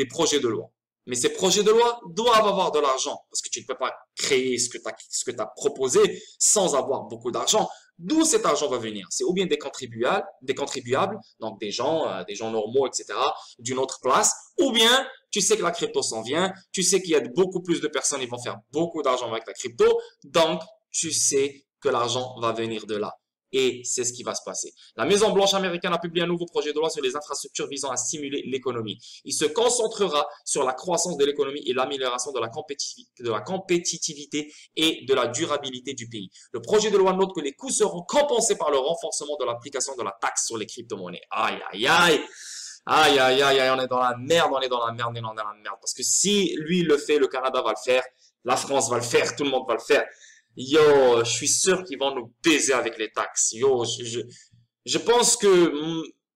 projets de loi. Mais ces projets de loi doivent avoir de l'argent parce que tu ne peux pas créer ce que tu as proposé sans avoir beaucoup d'argent. D'où cet argent va venir? C'est ou bien des contribuables, donc des gens normaux, etc., d'une autre place, ou bien tu sais que la crypto s'en vient, tu sais qu'il y a beaucoup plus de personnes qui vont faire beaucoup d'argent avec la crypto, donc tu sais que l'argent va venir de là. Et c'est ce qui va se passer. La Maison-Blanche américaine a publié un nouveau projet de loi sur les infrastructures visant à stimuler l'économie. Il se concentrera sur la croissance de l'économie et l'amélioration de la compétitivité et de la durabilité du pays. Le projet de loi note que les coûts seront compensés par le renforcement de l'application de la taxe sur les crypto-monnaies. Aïe, aïe, aïe! Aïe, aïe, aïe, aïe, on est dans la merde, on est dans la merde, on est dans la merde. Parce que si lui le fait, le Canada va le faire, la France va le faire, tout le monde va le faire. Yo, je suis sûr qu'ils vont nous baiser avec les taxes. Yo, je pense que,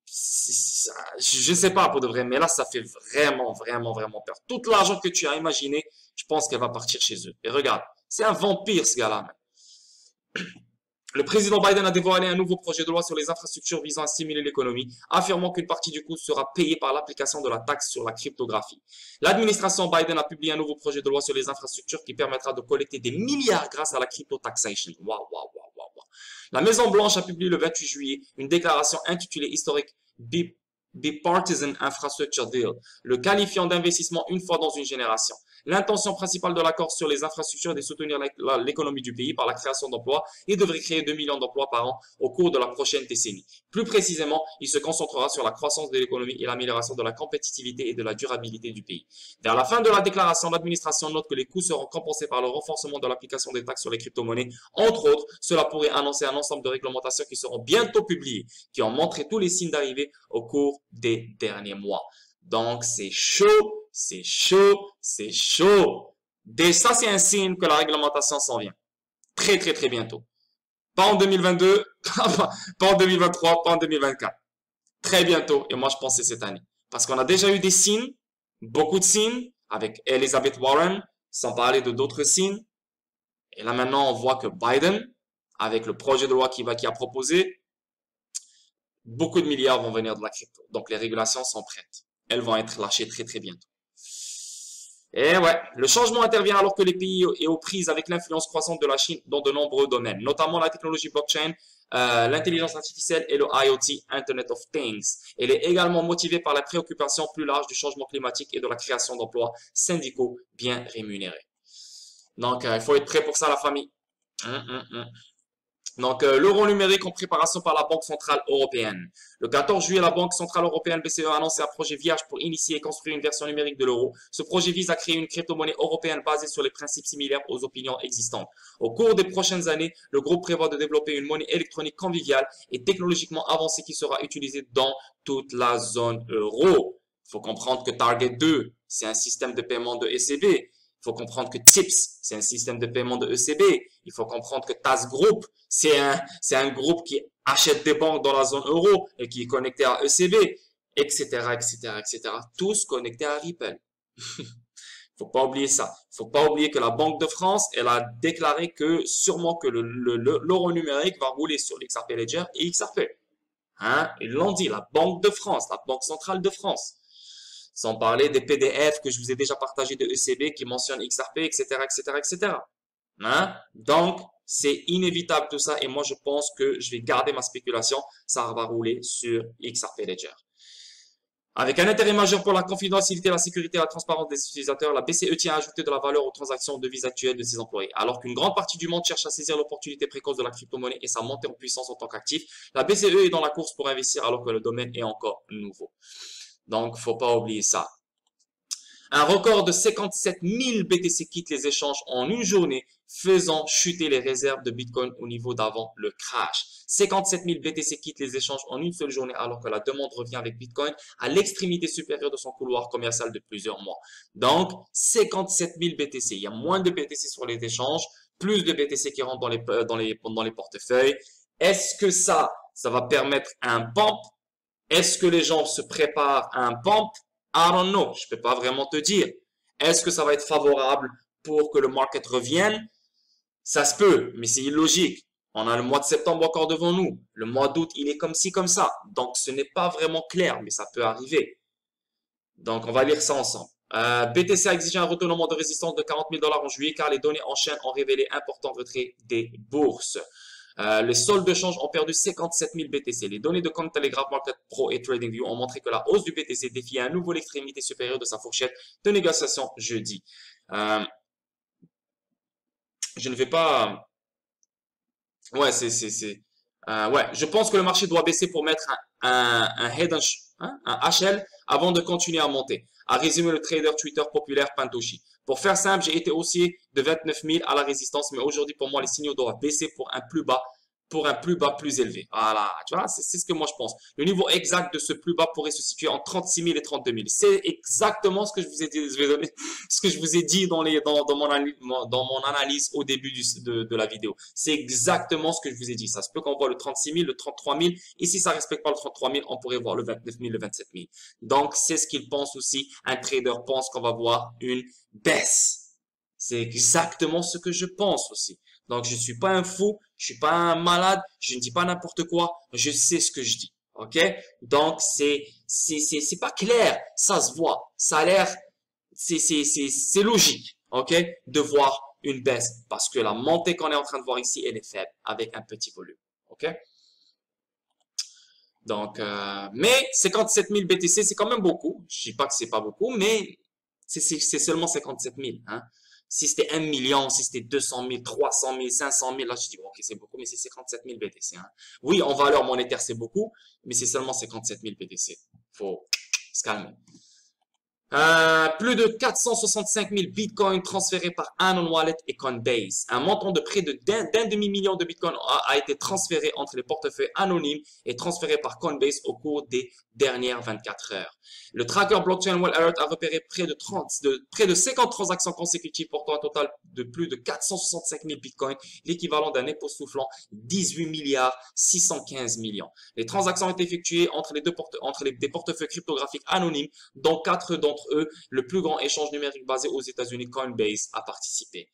je sais pas pour de vrai, mais là, ça fait vraiment, vraiment, vraiment peur. Tout l'argent que tu as imaginé, je pense qu'elle va partir chez eux. Et regarde, c'est un vampire, ce gars-là. Le président Biden a dévoilé un nouveau projet de loi sur les infrastructures visant à stimuler l'économie, affirmant qu'une partie du coût sera payée par l'application de la taxe sur la cryptographie. L'administration Biden a publié un nouveau projet de loi sur les infrastructures qui permettra de collecter des milliards grâce à la crypto-taxation. Waouh, waouh, waouh, waouh, waouh. La Maison-Blanche a publié le 28 juillet une déclaration intitulée historique Bipartisan Infrastructure Deal, le qualifiant d'investissement une fois dans une génération. L'intention principale de l'accord sur les infrastructures est de soutenir l'économie du pays par la création d'emplois et devrait créer 2 millions d'emplois par an au cours de la prochaine décennie. Plus précisément, il se concentrera sur la croissance de l'économie et l'amélioration de la compétitivité et de la durabilité du pays. Vers la fin de la déclaration, l'administration note que les coûts seront compensés par le renforcement de l'application des taxes sur les crypto-monnaies. Entre autres, cela pourrait annoncer un ensemble de réglementations qui seront bientôt publiées, qui ont montré tous les signes d'arrivée au cours des derniers mois. Donc, c'est chaud, c'est chaud, c'est chaud. Ça, c'est un signe que la réglementation s'en vient. Très, très, très bientôt. Pas en 2022, pas en 2023, pas en 2024. Très bientôt. Et moi, je pense que c'est cette année. Parce qu'on a déjà eu des signes, beaucoup de signes, avec Elizabeth Warren, sans parler de d'autres signes. Et là, maintenant, on voit que Biden, avec le projet de loi qu'il a proposé, beaucoup de milliards vont venir de la crypto. Donc, les régulations sont prêtes. Elles vont être lâchées très, très bientôt. Et ouais, le changement intervient alors que les pays est aux prises avec l'influence croissante de la Chine dans de nombreux domaines, notamment la technologie blockchain, l'intelligence artificielle et le IoT, Internet of Things. Elle est également motivée par la préoccupation plus large du changement climatique et de la création d'emplois syndicaux bien rémunérés. Donc, il faut être prêt pour ça, la famille. Donc, l'euro numérique en préparation par la Banque Centrale Européenne. Le 14 juillet, la Banque Centrale Européenne BCE a annoncé un projet vierge pour initier et construire une version numérique de l'euro. Ce projet vise à créer une crypto-monnaie européenne basée sur les principes similaires aux opinions existantes. Au cours des prochaines années, le groupe prévoit de développer une monnaie électronique conviviale et technologiquement avancée qui sera utilisée dans toute la zone euro. Il faut comprendre que Target 2, c'est un système de paiement de ECB. Il faut comprendre que TIPS, c'est un système de paiement de ECB. Il faut comprendre que TAS Group, c'est un groupe qui achète des banques dans la zone euro et qui est connecté à ECB, etc., etc., etc. Tous connectés à Ripple. Faut pas oublier ça. Faut pas oublier que la Banque de France, elle a déclaré que sûrement que l'euro numérique va rouler sur l'XRP Ledger et XRP. Hein? Ils l'ont dit, la Banque de France, la Banque centrale de France. Sans parler des PDF que je vous ai déjà partagés de ECB qui mentionnent XRP, etc., etc., etc. Hein? Donc, c'est inévitable tout ça et moi, je pense que je vais garder ma spéculation. Ça va rouler sur XRP Ledger. Avec un intérêt majeur pour la confidentialité, la sécurité et la transparence des utilisateurs, la BCE tient à ajouter de la valeur aux transactions de devises actuelles de ses employés. Alors qu'une grande partie du monde cherche à saisir l'opportunité précoce de la crypto-monnaie et sa montée en puissance en tant qu'actif, la BCE est dans la course pour investir alors que le domaine est encore nouveau. Donc, faut pas oublier ça. Un record de 57 000 BTC quittent les échanges en une journée, faisant chuter les réserves de Bitcoin au niveau d'avant le crash. 57 000 BTC quittent les échanges en une seule journée alors que la demande revient avec Bitcoin à l'extrémité supérieure de son couloir commercial de plusieurs mois. Donc, 57 000 BTC. Il y a moins de BTC sur les échanges, plus de BTC qui rentrent dans les portefeuilles. Est-ce que ça va permettre un pump? Est-ce que les gens se préparent à un pump? I don't know, je peux pas vraiment te dire. Est-ce que ça va être favorable pour que le market revienne? Ça se peut, mais c'est illogique. On a le mois de septembre encore devant nous. Le mois d'août, il est comme ci, comme ça. Donc, ce n'est pas vraiment clair, mais ça peut arriver. Donc, on va lire ça ensemble. BTC a exigé un retournement de résistance de 40 000 $ en juillet car les données en chaîne ont révélé important retrait des bourses. Les soldes de change ont perdu 57 000 BTC. Les données de Cointelegraph Market Pro et TradingView ont montré que la hausse du BTC défiait à nouveau l'extrémité supérieure de sa fourchette de négociation jeudi. Je ne vais pas... Ouais, ouais, je pense que le marché doit baisser pour mettre un head un HL avant de continuer à monter, a résumé le trader Twitter populaire Pantoshi. Pour faire simple, j'ai été haussier de 29 000 à la résistance, mais aujourd'hui, pour moi, les signaux doivent baisser pour un plus bas plus élevé. Voilà, tu vois, c'est ce que moi je pense. Le niveau exact de ce plus bas pourrait se situer entre 36 000 et 32 000. C'est exactement ce que je vous ai dit, ce que je vous ai dit dans mon analyse au début de la vidéo. C'est exactement ce que je vous ai dit. Ça se peut qu'on voit le 36 000, le 33 000. Et si ça respecte pas le 33 000, on pourrait voir le 29 000, le 27 000. Donc, c'est ce qu'il pense aussi. Un trader pense qu'on va voir une baisse. C'est exactement ce que je pense aussi. Donc, je suis pas un fou, je suis pas un malade, je ne dis pas n'importe quoi, je sais ce que je dis. OK? Donc, c'est pas clair, ça se voit, ça a l'air, c'est logique. OK? De voir une baisse parce que la montée qu'on est en train de voir ici, elle est faible avec un petit volume. OK? Donc, mais 57 000 BTC, c'est quand même beaucoup. Je dis pas que c'est pas beaucoup, mais c'est seulement 57 000, hein. Si c'était 1 million, si c'était 200 000, 300 000, 500 000, là, je dis, bon, ok, c'est beaucoup, mais c'est 57 000 BTC. Hein. Oui, en valeur monétaire, c'est beaucoup, mais c'est seulement 57 000 BTC. Faut se calmer. Plus de 465 000 bitcoins transférés par Anon Wallet et Coinbase. Un montant de près d'un demi-million de bitcoins a été transféré entre les portefeuilles anonymes et transféré par Coinbase au cours des dernières 24 heures. Le tracker blockchain Wallet a repéré près de 50 transactions consécutives portant un total de plus de 465 000 bitcoins, l'équivalent d'un époustouflant 18 milliards 615 millions. Les transactions ont été effectuées entre des portefeuilles cryptographiques anonymes, dont 4 d'entre eux, le plus grand échange numérique basé aux États-Unis, Coinbase, a participé.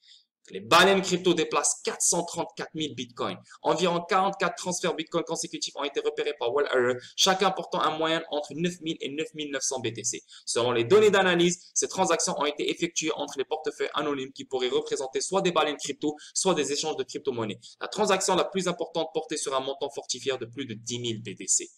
Les baleines crypto déplacent 434 000 bitcoins. Environ 44 transferts bitcoin consécutifs ont été repérés par Wallet, chacun portant un moyen entre 9 000 et 9 900 BTC. Selon les données d'analyse, ces transactions ont été effectuées entre les portefeuilles anonymes qui pourraient représenter soit des baleines crypto, soit des échanges de crypto-monnaies. La transaction la plus importante portait sur un montant fortifié de plus de 10 000 BTC.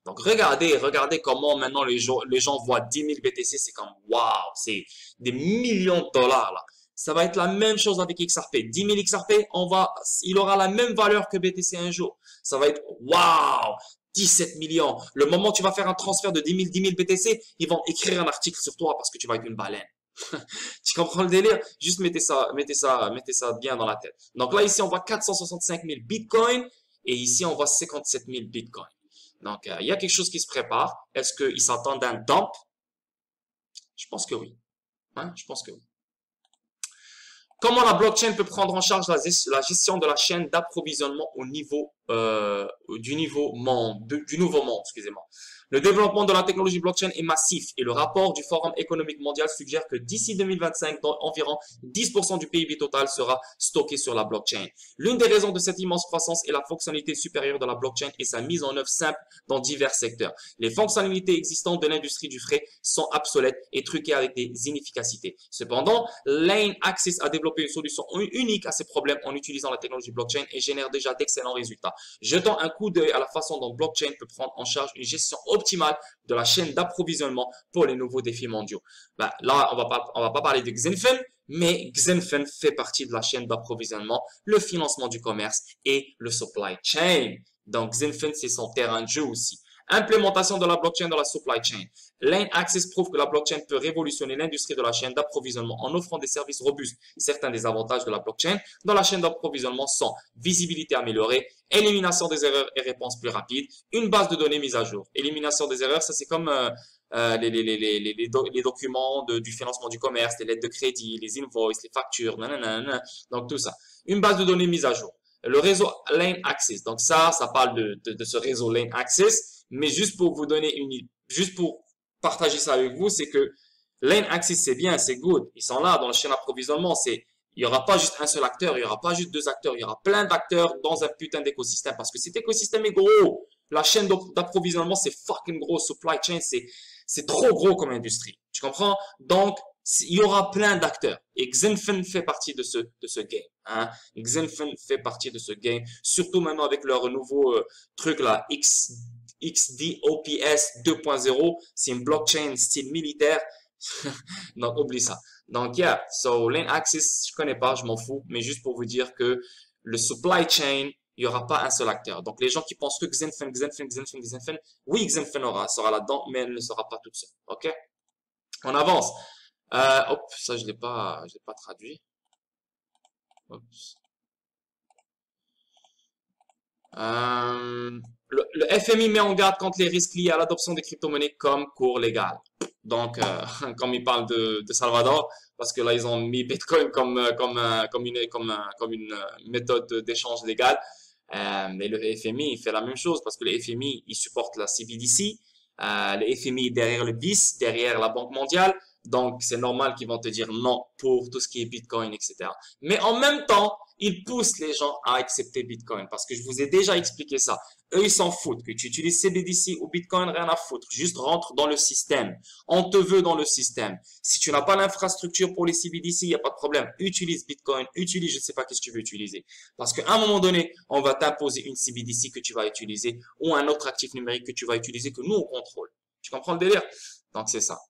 Donc, regardez comment maintenant les gens voient 10 000 BTC, c'est comme, waouh, c'est des millions de dollars, là. Ça va être la même chose avec XRP. 10 000 XRP, il aura la même valeur que BTC un jour. Ça va être, waouh, 17 millions. Le moment où tu vas faire un transfert de 10 000 BTC, ils vont écrire un article sur toi parce que tu vas être une baleine. Tu comprends le délire? Juste mettez ça bien dans la tête. Donc là, ici, on voit 465 000 Bitcoin et ici, on voit 57 000 Bitcoin. Donc, il y a quelque chose qui se prépare. Est-ce qu'ils s'attendent à un dump? Je pense que oui. Hein? Je pense que oui. Comment la blockchain peut prendre en charge la gestion de la chaîne d'approvisionnement au niveau du nouveau monde, excusez-moi. Le développement de la technologie blockchain est massif et le rapport du Forum économique mondial suggère que d'ici 2025, environ 10% du PIB total sera stocké sur la blockchain. L'une des raisons de cette immense croissance est la fonctionnalité supérieure de la blockchain et sa mise en œuvre simple dans divers secteurs. Les fonctionnalités existantes de l'industrie du frais sont obsolètes et truquées avec des inefficacités. Cependant, Lane Axis a développé une solution unique à ces problèmes en utilisant la technologie blockchain et génère déjà d'excellents résultats. Jetons un coup d'œil à la façon dont blockchain peut prendre en charge une gestion optimale de la chaîne d'approvisionnement pour les nouveaux défis mondiaux. Ben, là, on va pas parler de Xinfen, mais Xinfen fait partie de la chaîne d'approvisionnement, le financement du commerce et le supply chain. Donc, Xinfen, c'est son terrain de jeu aussi. Implémentation de la blockchain dans la supply chain. Lane Axis prouve que la blockchain peut révolutionner l'industrie de la chaîne d'approvisionnement en offrant des services robustes. Certains des avantages de la blockchain dans la chaîne d'approvisionnement sont visibilité améliorée, élimination des erreurs et réponses plus rapides, une base de données mise à jour. Élimination des erreurs, ça c'est comme les documents du financement du commerce, les lettres de crédit, les invoices, les factures, nanana, donc tout ça. Une base de données mise à jour. Le réseau Lane Axis, donc ça parle de ce réseau Lane Axis. Mais juste pour vous donner juste pour partager ça avec vous, c'est que Lane Axis, c'est bien, c'est good. Ils sont là dans la chaîne d'approvisionnement. Il n'y aura pas juste un seul acteur, il n'y aura pas juste deux acteurs, il y aura plein d'acteurs dans un putain d'écosystème parce que cet écosystème est gros. La chaîne d'approvisionnement, c'est fucking gros. Supply chain, c'est trop gros comme industrie. Tu comprends? Donc, il y aura plein d'acteurs. Et Xinfen fait partie de ce game. Hein? Xinfen fait partie de ce game. Surtout maintenant avec leur nouveau truc là, XDOPS 2.0, c'est une blockchain style militaire. Donc, oublie ça. Donc, yeah. So, Lane Axis, je connais pas, je m'en fous. Mais juste pour vous dire que le supply chain, il n'y aura pas un seul acteur. Donc, les gens qui pensent que Xinfen, oui, Xinfen sera là-dedans, mais elle ne sera pas toute seule. OK? On avance. Hop, ça, je l'ai pas traduit. Oups. Le FMI met en garde contre les risques liés à l'adoption des crypto-monnaies comme cours légal. Donc, comme ils parlent de Salvador, parce que là, ils ont mis Bitcoin comme une méthode d'échange légal. Mais le FMI, il fait la même chose parce que le FMI, il supporte la CBDC. Le FMI est derrière le BIS, derrière la Banque mondiale. Donc, c'est normal qu'ils vont te dire non pour tout ce qui est Bitcoin, etc. Mais en même temps, ils poussent les gens à accepter Bitcoin parce que je vous ai déjà expliqué ça. Eux, ils s'en foutent. Que tu utilises CBDC ou Bitcoin, rien à foutre. Juste rentre dans le système. On te veut dans le système. Si tu n'as pas l'infrastructure pour les CBDC, il n'y a pas de problème. Utilise Bitcoin, utilise, je ne sais pas qu'est-ce que tu veux utiliser. Parce qu'à un moment donné, on va t'imposer une CBDC que tu vas utiliser ou un autre actif numérique que tu vas utiliser que nous, on contrôle. Tu comprends le délire? Donc, c'est ça.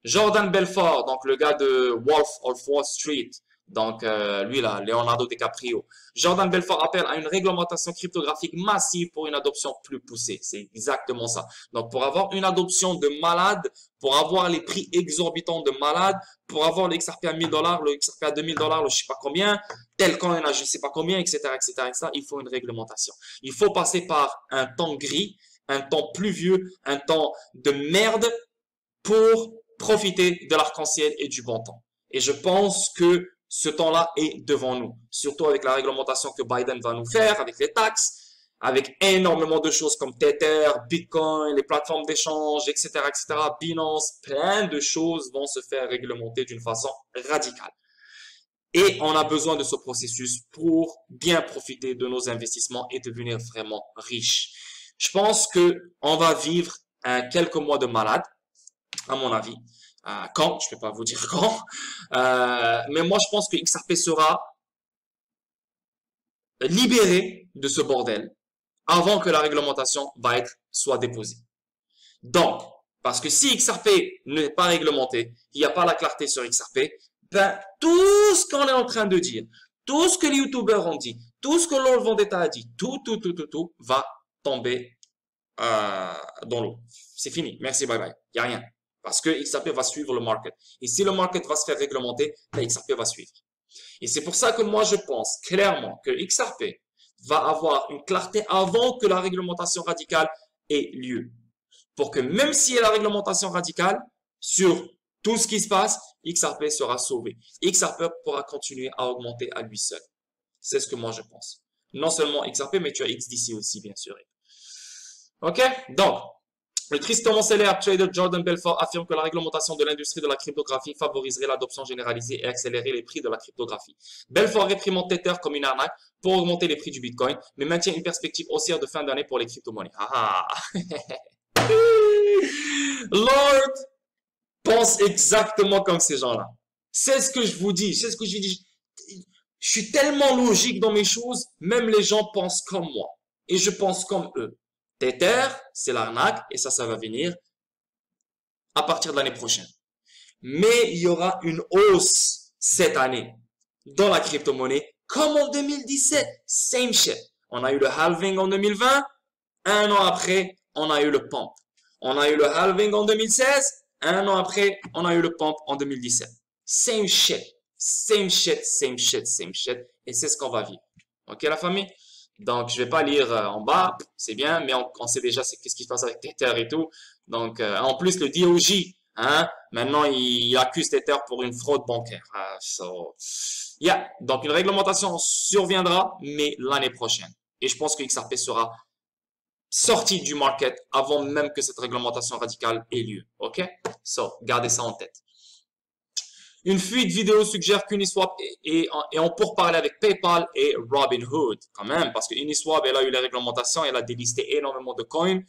Jordan Belfort, donc le gars de Wolf of Wall Street, donc lui là, Leonardo DiCaprio. Jordan Belfort appelle à une réglementation cryptographique massive pour une adoption plus poussée. C'est exactement ça. Donc pour avoir une adoption de malade, pour avoir les prix exorbitants de malade, pour avoir le XRP à $1000, le XRP à $2000, le je sais pas combien, tel coin à je sais pas combien, etc., il faut une réglementation. Il faut passer par un temps gris, un temps pluvieux, un temps de merde pour profiter de l'arc-en-ciel et du bon temps. Et je pense que ce temps-là est devant nous, surtout avec la réglementation que Biden va nous faire, avec les taxes, avec énormément de choses comme Tether, Bitcoin, les plateformes d'échange, etc., Binance, plein de choses vont se faire réglementer d'une façon radicale. Et on a besoin de ce processus pour bien profiter de nos investissements et devenir vraiment riche. Je pense que on va vivre quelques mois de malade, à mon avis. Quand, je ne peux pas vous dire quand. Mais moi, je pense que XRP sera libéré de ce bordel avant que la réglementation soit déposée. Donc, parce que si XRP n'est pas réglementé, il n'y a pas la clarté sur XRP, Ben, tout ce qu'on est en train de dire, tout ce que les youtubeurs ont dit, tout ce que Lord Vendetta a dit, tout va tomber dans l'eau. C'est fini. Merci, bye bye. Il n'y a rien. Parce que XRP va suivre le market. Et si le market va se faire réglementer, ben XRP va suivre. Et c'est pour ça que moi, je pense clairement que XRP va avoir une clarté avant que la réglementation radicale ait lieu. Pour que même s'il y a la réglementation radicale sur tout ce qui se passe, XRP sera sauvé. XRP pourra continuer à augmenter à lui seul. C'est ce que moi je pense. Non seulement XRP, mais tu as XDC aussi, bien sûr. Ok? Donc, le tristement célèbre trader Jordan Belfort affirme que la réglementation de l'industrie de la cryptographie favoriserait l'adoption généralisée et accélérer les prix de la cryptographie. Belfort réprimande Tether comme une arnaque pour augmenter les prix du Bitcoin, mais maintient une perspective haussière de fin d'année pour les crypto-monnaies. Lord pense exactement comme ces gens-là. C'est ce que je vous dis, c'est ce que je dis. Je suis tellement logique dans mes choses, même les gens pensent comme moi. Et je pense comme eux. Tether, c'est l'arnaque, et ça va venir à partir de l'année prochaine. Mais il y aura une hausse cette année dans la crypto-monnaie, comme en 2017. Same shit. On a eu le halving en 2020, un an après, on a eu le pump. On a eu le halving en 2016, un an après, on a eu le pump en 2017. Same shit. Same shit, same shit, same shit. Et c'est ce qu'on va vivre. Ok, la famille? Donc, je vais pas lire en bas, c'est bien, mais on sait déjà qu'est-ce qui se passe avec Tether et tout. Donc, en plus, le DOJ, hein, maintenant, il accuse Tether pour une fraude bancaire. Yeah. Donc, une réglementation surviendra, mais l'année prochaine. Et je pense que XRP sera sorti du market avant même que cette réglementation radicale ait lieu. OK? So, gardez ça en tête. Une fuite vidéo suggère qu'Uniswap est en pourparlers avec PayPal et Robinhood, quand même, parce que Uniswap, elle a eu les réglementations, elle a délisté énormément de coins,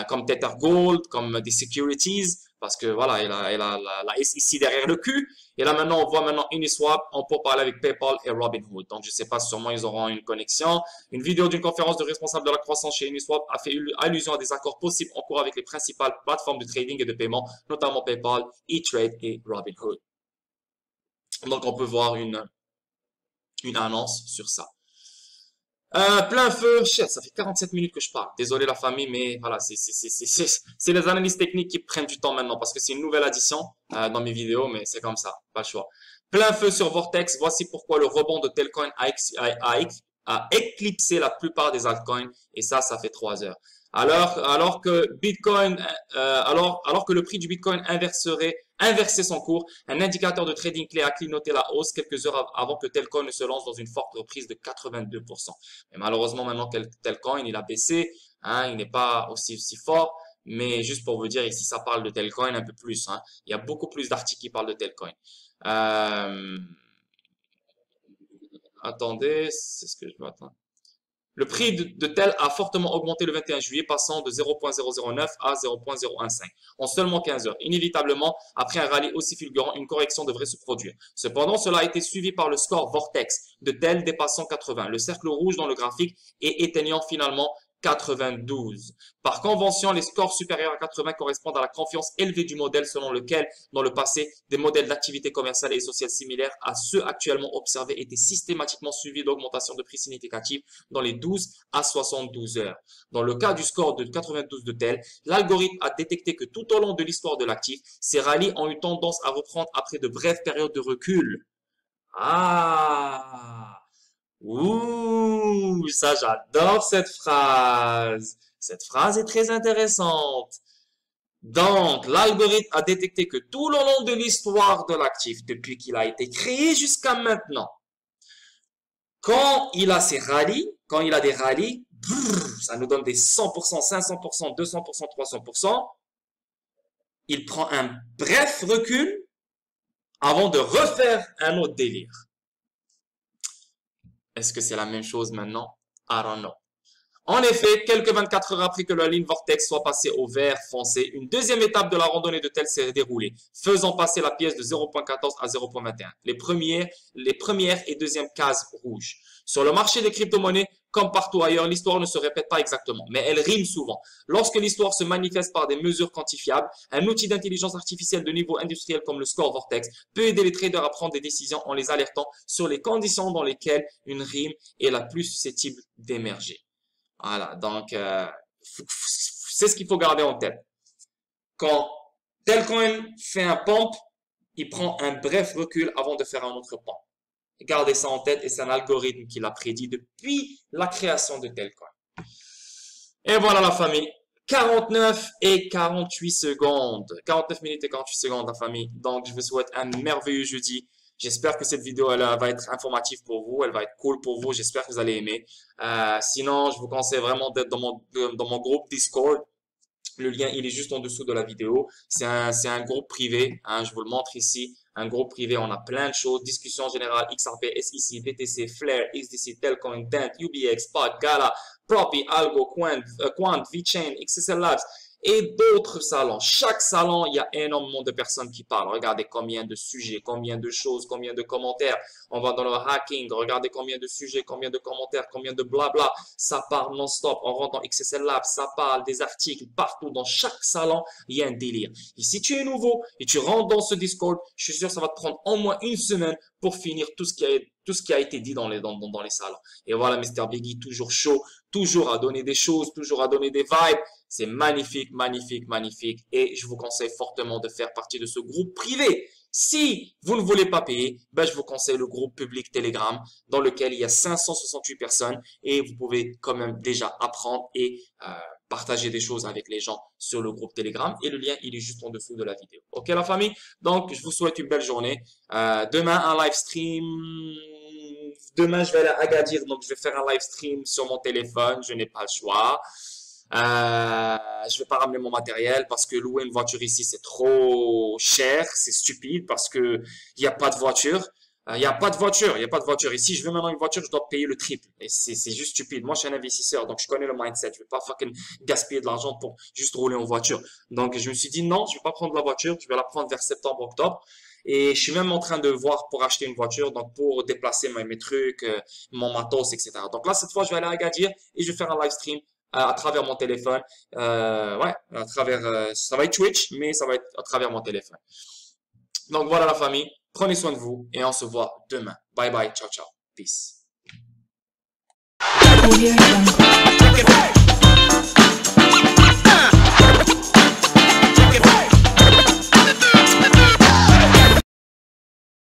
comme Tether Gold, comme des securities, parce que voilà, elle a la SEC derrière le cul. Et là, maintenant, on voit maintenant Uniswap en pourparlers avec PayPal et Robinhood. Donc, je sais pas, sûrement, ils auront une connexion. Une vidéo d'une conférence de responsable de la croissance chez Uniswap a fait allusion à des accords possibles en cours avec les principales plateformes de trading et de paiement, notamment PayPal, E-Trade et Robinhood. Donc, on peut voir une annonce sur ça. Plein feu, shit, ça fait 47 minutes que je parle. Désolé la famille, mais voilà, c'est les analyses techniques qui prennent du temps maintenant parce que c'est une nouvelle addition dans mes vidéos, mais c'est comme ça, pas le choix. Plein feu sur Vortex, voici pourquoi le rebond de Telcoin a éclipsé la plupart des altcoins et ça fait 3 heures. Alors que Bitcoin, alors que le prix du Bitcoin inversait son cours, un indicateur de trading clé a clignoté la hausse quelques heures avant que Telcoin ne se lance dans une forte reprise de 82%. Mais malheureusement, maintenant, Telcoin, il a baissé, hein, il n'est pas aussi fort. Mais juste pour vous dire, ici, ça parle de Telcoin un peu plus. Hein. Il y a beaucoup plus d'articles qui parlent de Telcoin. Attendez, c'est ce que je veux attendre. Le prix de Tel a fortement augmenté le 21 juillet, passant de 0.009 à 0.015 en seulement 15 heures. Inévitablement, après un rallye aussi fulgurant, une correction devrait se produire. Cependant, cela a été suivi par le score Vortex de Tel dépassant 80, le cercle rouge dans le graphique et éteignant finalement 92. Par convention, les scores supérieurs à 80 correspondent à la confiance élevée du modèle selon lequel, dans le passé, des modèles d'activité commerciale et sociale similaires à ceux actuellement observés étaient systématiquement suivis d'augmentation de prix significative dans les 12 à 72 heures. Dans le cas du score de 92 de Tel, l'algorithme a détecté que tout au long de l'histoire de l'actif, ces rallyes ont eu tendance à reprendre après de brèves périodes de recul. Ah! Ouh, ça j'adore cette phrase. Cette phrase est très intéressante. Donc, l'algorithme a détecté que tout le long de l'histoire de l'actif, depuis qu'il a été créé jusqu'à maintenant, quand il a des rallyes, ça nous donne des 100%, 500%, 200%, 300%, il prend un bref recul avant de refaire un autre délire. Est-ce que c'est la même chose maintenant? I don't know. En effet, quelques 24 heures après que la ligne Vortex soit passée au vert foncé, une deuxième étape de la randonnée de Tel s'est déroulée, faisant passer la pièce de 0.14 à 0.21. Les premières et deuxièmes cases rouges. Sur le marché des crypto-monnaies, comme partout ailleurs, l'histoire ne se répète pas exactement, mais elle rime souvent. Lorsque l'histoire se manifeste par des mesures quantifiables, un outil d'intelligence artificielle de niveau industriel comme le Score Vortex peut aider les traders à prendre des décisions en les alertant sur les conditions dans lesquelles une rime est la plus susceptible d'émerger. Voilà, donc c'est ce qu'il faut garder en tête. Quand Telcoin fait un pump, il prend un bref recul avant de faire un autre pump. Gardez ça en tête et c'est un algorithme qui l'a prédit depuis la création de Telcoin. Et voilà la famille. 49 et 48 secondes. 49 minutes et 48 secondes la famille. Donc je vous souhaite un merveilleux jeudi. J'espère que cette vidéo elle va être informative pour vous. Elle va être cool pour vous. J'espère que vous allez aimer. Sinon, je vous conseille vraiment d'être dans mon groupe Discord. Le lien, il est juste en dessous de la vidéo. C'est un groupe privé. Hein, je vous le montre ici. Un groupe privé, on a plein de choses. Discussion générale, XRP, SEC, BTC, Flare, XDC, Telcoin, Dent, UBX, Spot, Gala, Propi, Algo, Quant, VeChain, XSL Labs et d'autres salons. Chaque salon, il y a énormément de personnes qui parlent. Regardez combien de sujets, combien de choses, combien de commentaires. On va dans le hacking, regardez combien de sujets, combien de commentaires, combien de blabla. Ça parle non-stop. On rentre dans XSL Labs, ça parle des articles partout. Dans chaque salon, il y a un délire. Et si tu es nouveau et tu rentres dans ce Discord, je suis sûr que ça va te prendre au moins une semaine pour finir tout ce qui a été dit dans les salons. Et voilà, Mr. Biggie, toujours chaud, toujours à donner des choses, toujours à donner des vibes. C'est magnifique, magnifique, magnifique. Et je vous conseille fortement de faire partie de ce groupe privé. Si vous ne voulez pas payer, ben je vous conseille le groupe public Telegram dans lequel il y a 568 personnes et vous pouvez quand même déjà apprendre et partager des choses avec les gens sur le groupe Telegram. Et le lien, il est juste en dessous de la vidéo. Ok la famille? Donc, je vous souhaite une belle journée. Demain, un live stream. Demain, je vais aller à Agadir, donc je vais faire un live stream sur mon téléphone. Je n'ai pas le choix. Je vais pas ramener mon matériel parce que louer une voiture ici, c'est trop cher. C'est stupide parce que il n'y a pas de voiture. Il n'y a pas de voiture, il n'y a pas de voiture. Et si je veux maintenant une voiture, je dois payer le triple. Et c'est juste stupide. Moi, je suis un investisseur, donc je connais le mindset. Je vais pas fucking gaspiller de l'argent pour juste rouler en voiture. Donc, je me suis dit, non, je vais pas prendre la voiture. Je vais la prendre vers septembre, octobre. Et je suis même en train de voir pour acheter une voiture, donc pour déplacer mes trucs, mon matos, etc. Donc là, cette fois, je vais aller à Agadir et je vais faire un live stream à travers mon téléphone. Ouais, à travers, ça va être Twitch, mais ça va être à travers mon téléphone. Donc voilà la famille. Prenez soin de vous et on se voit demain. Bye bye, ciao ciao, peace.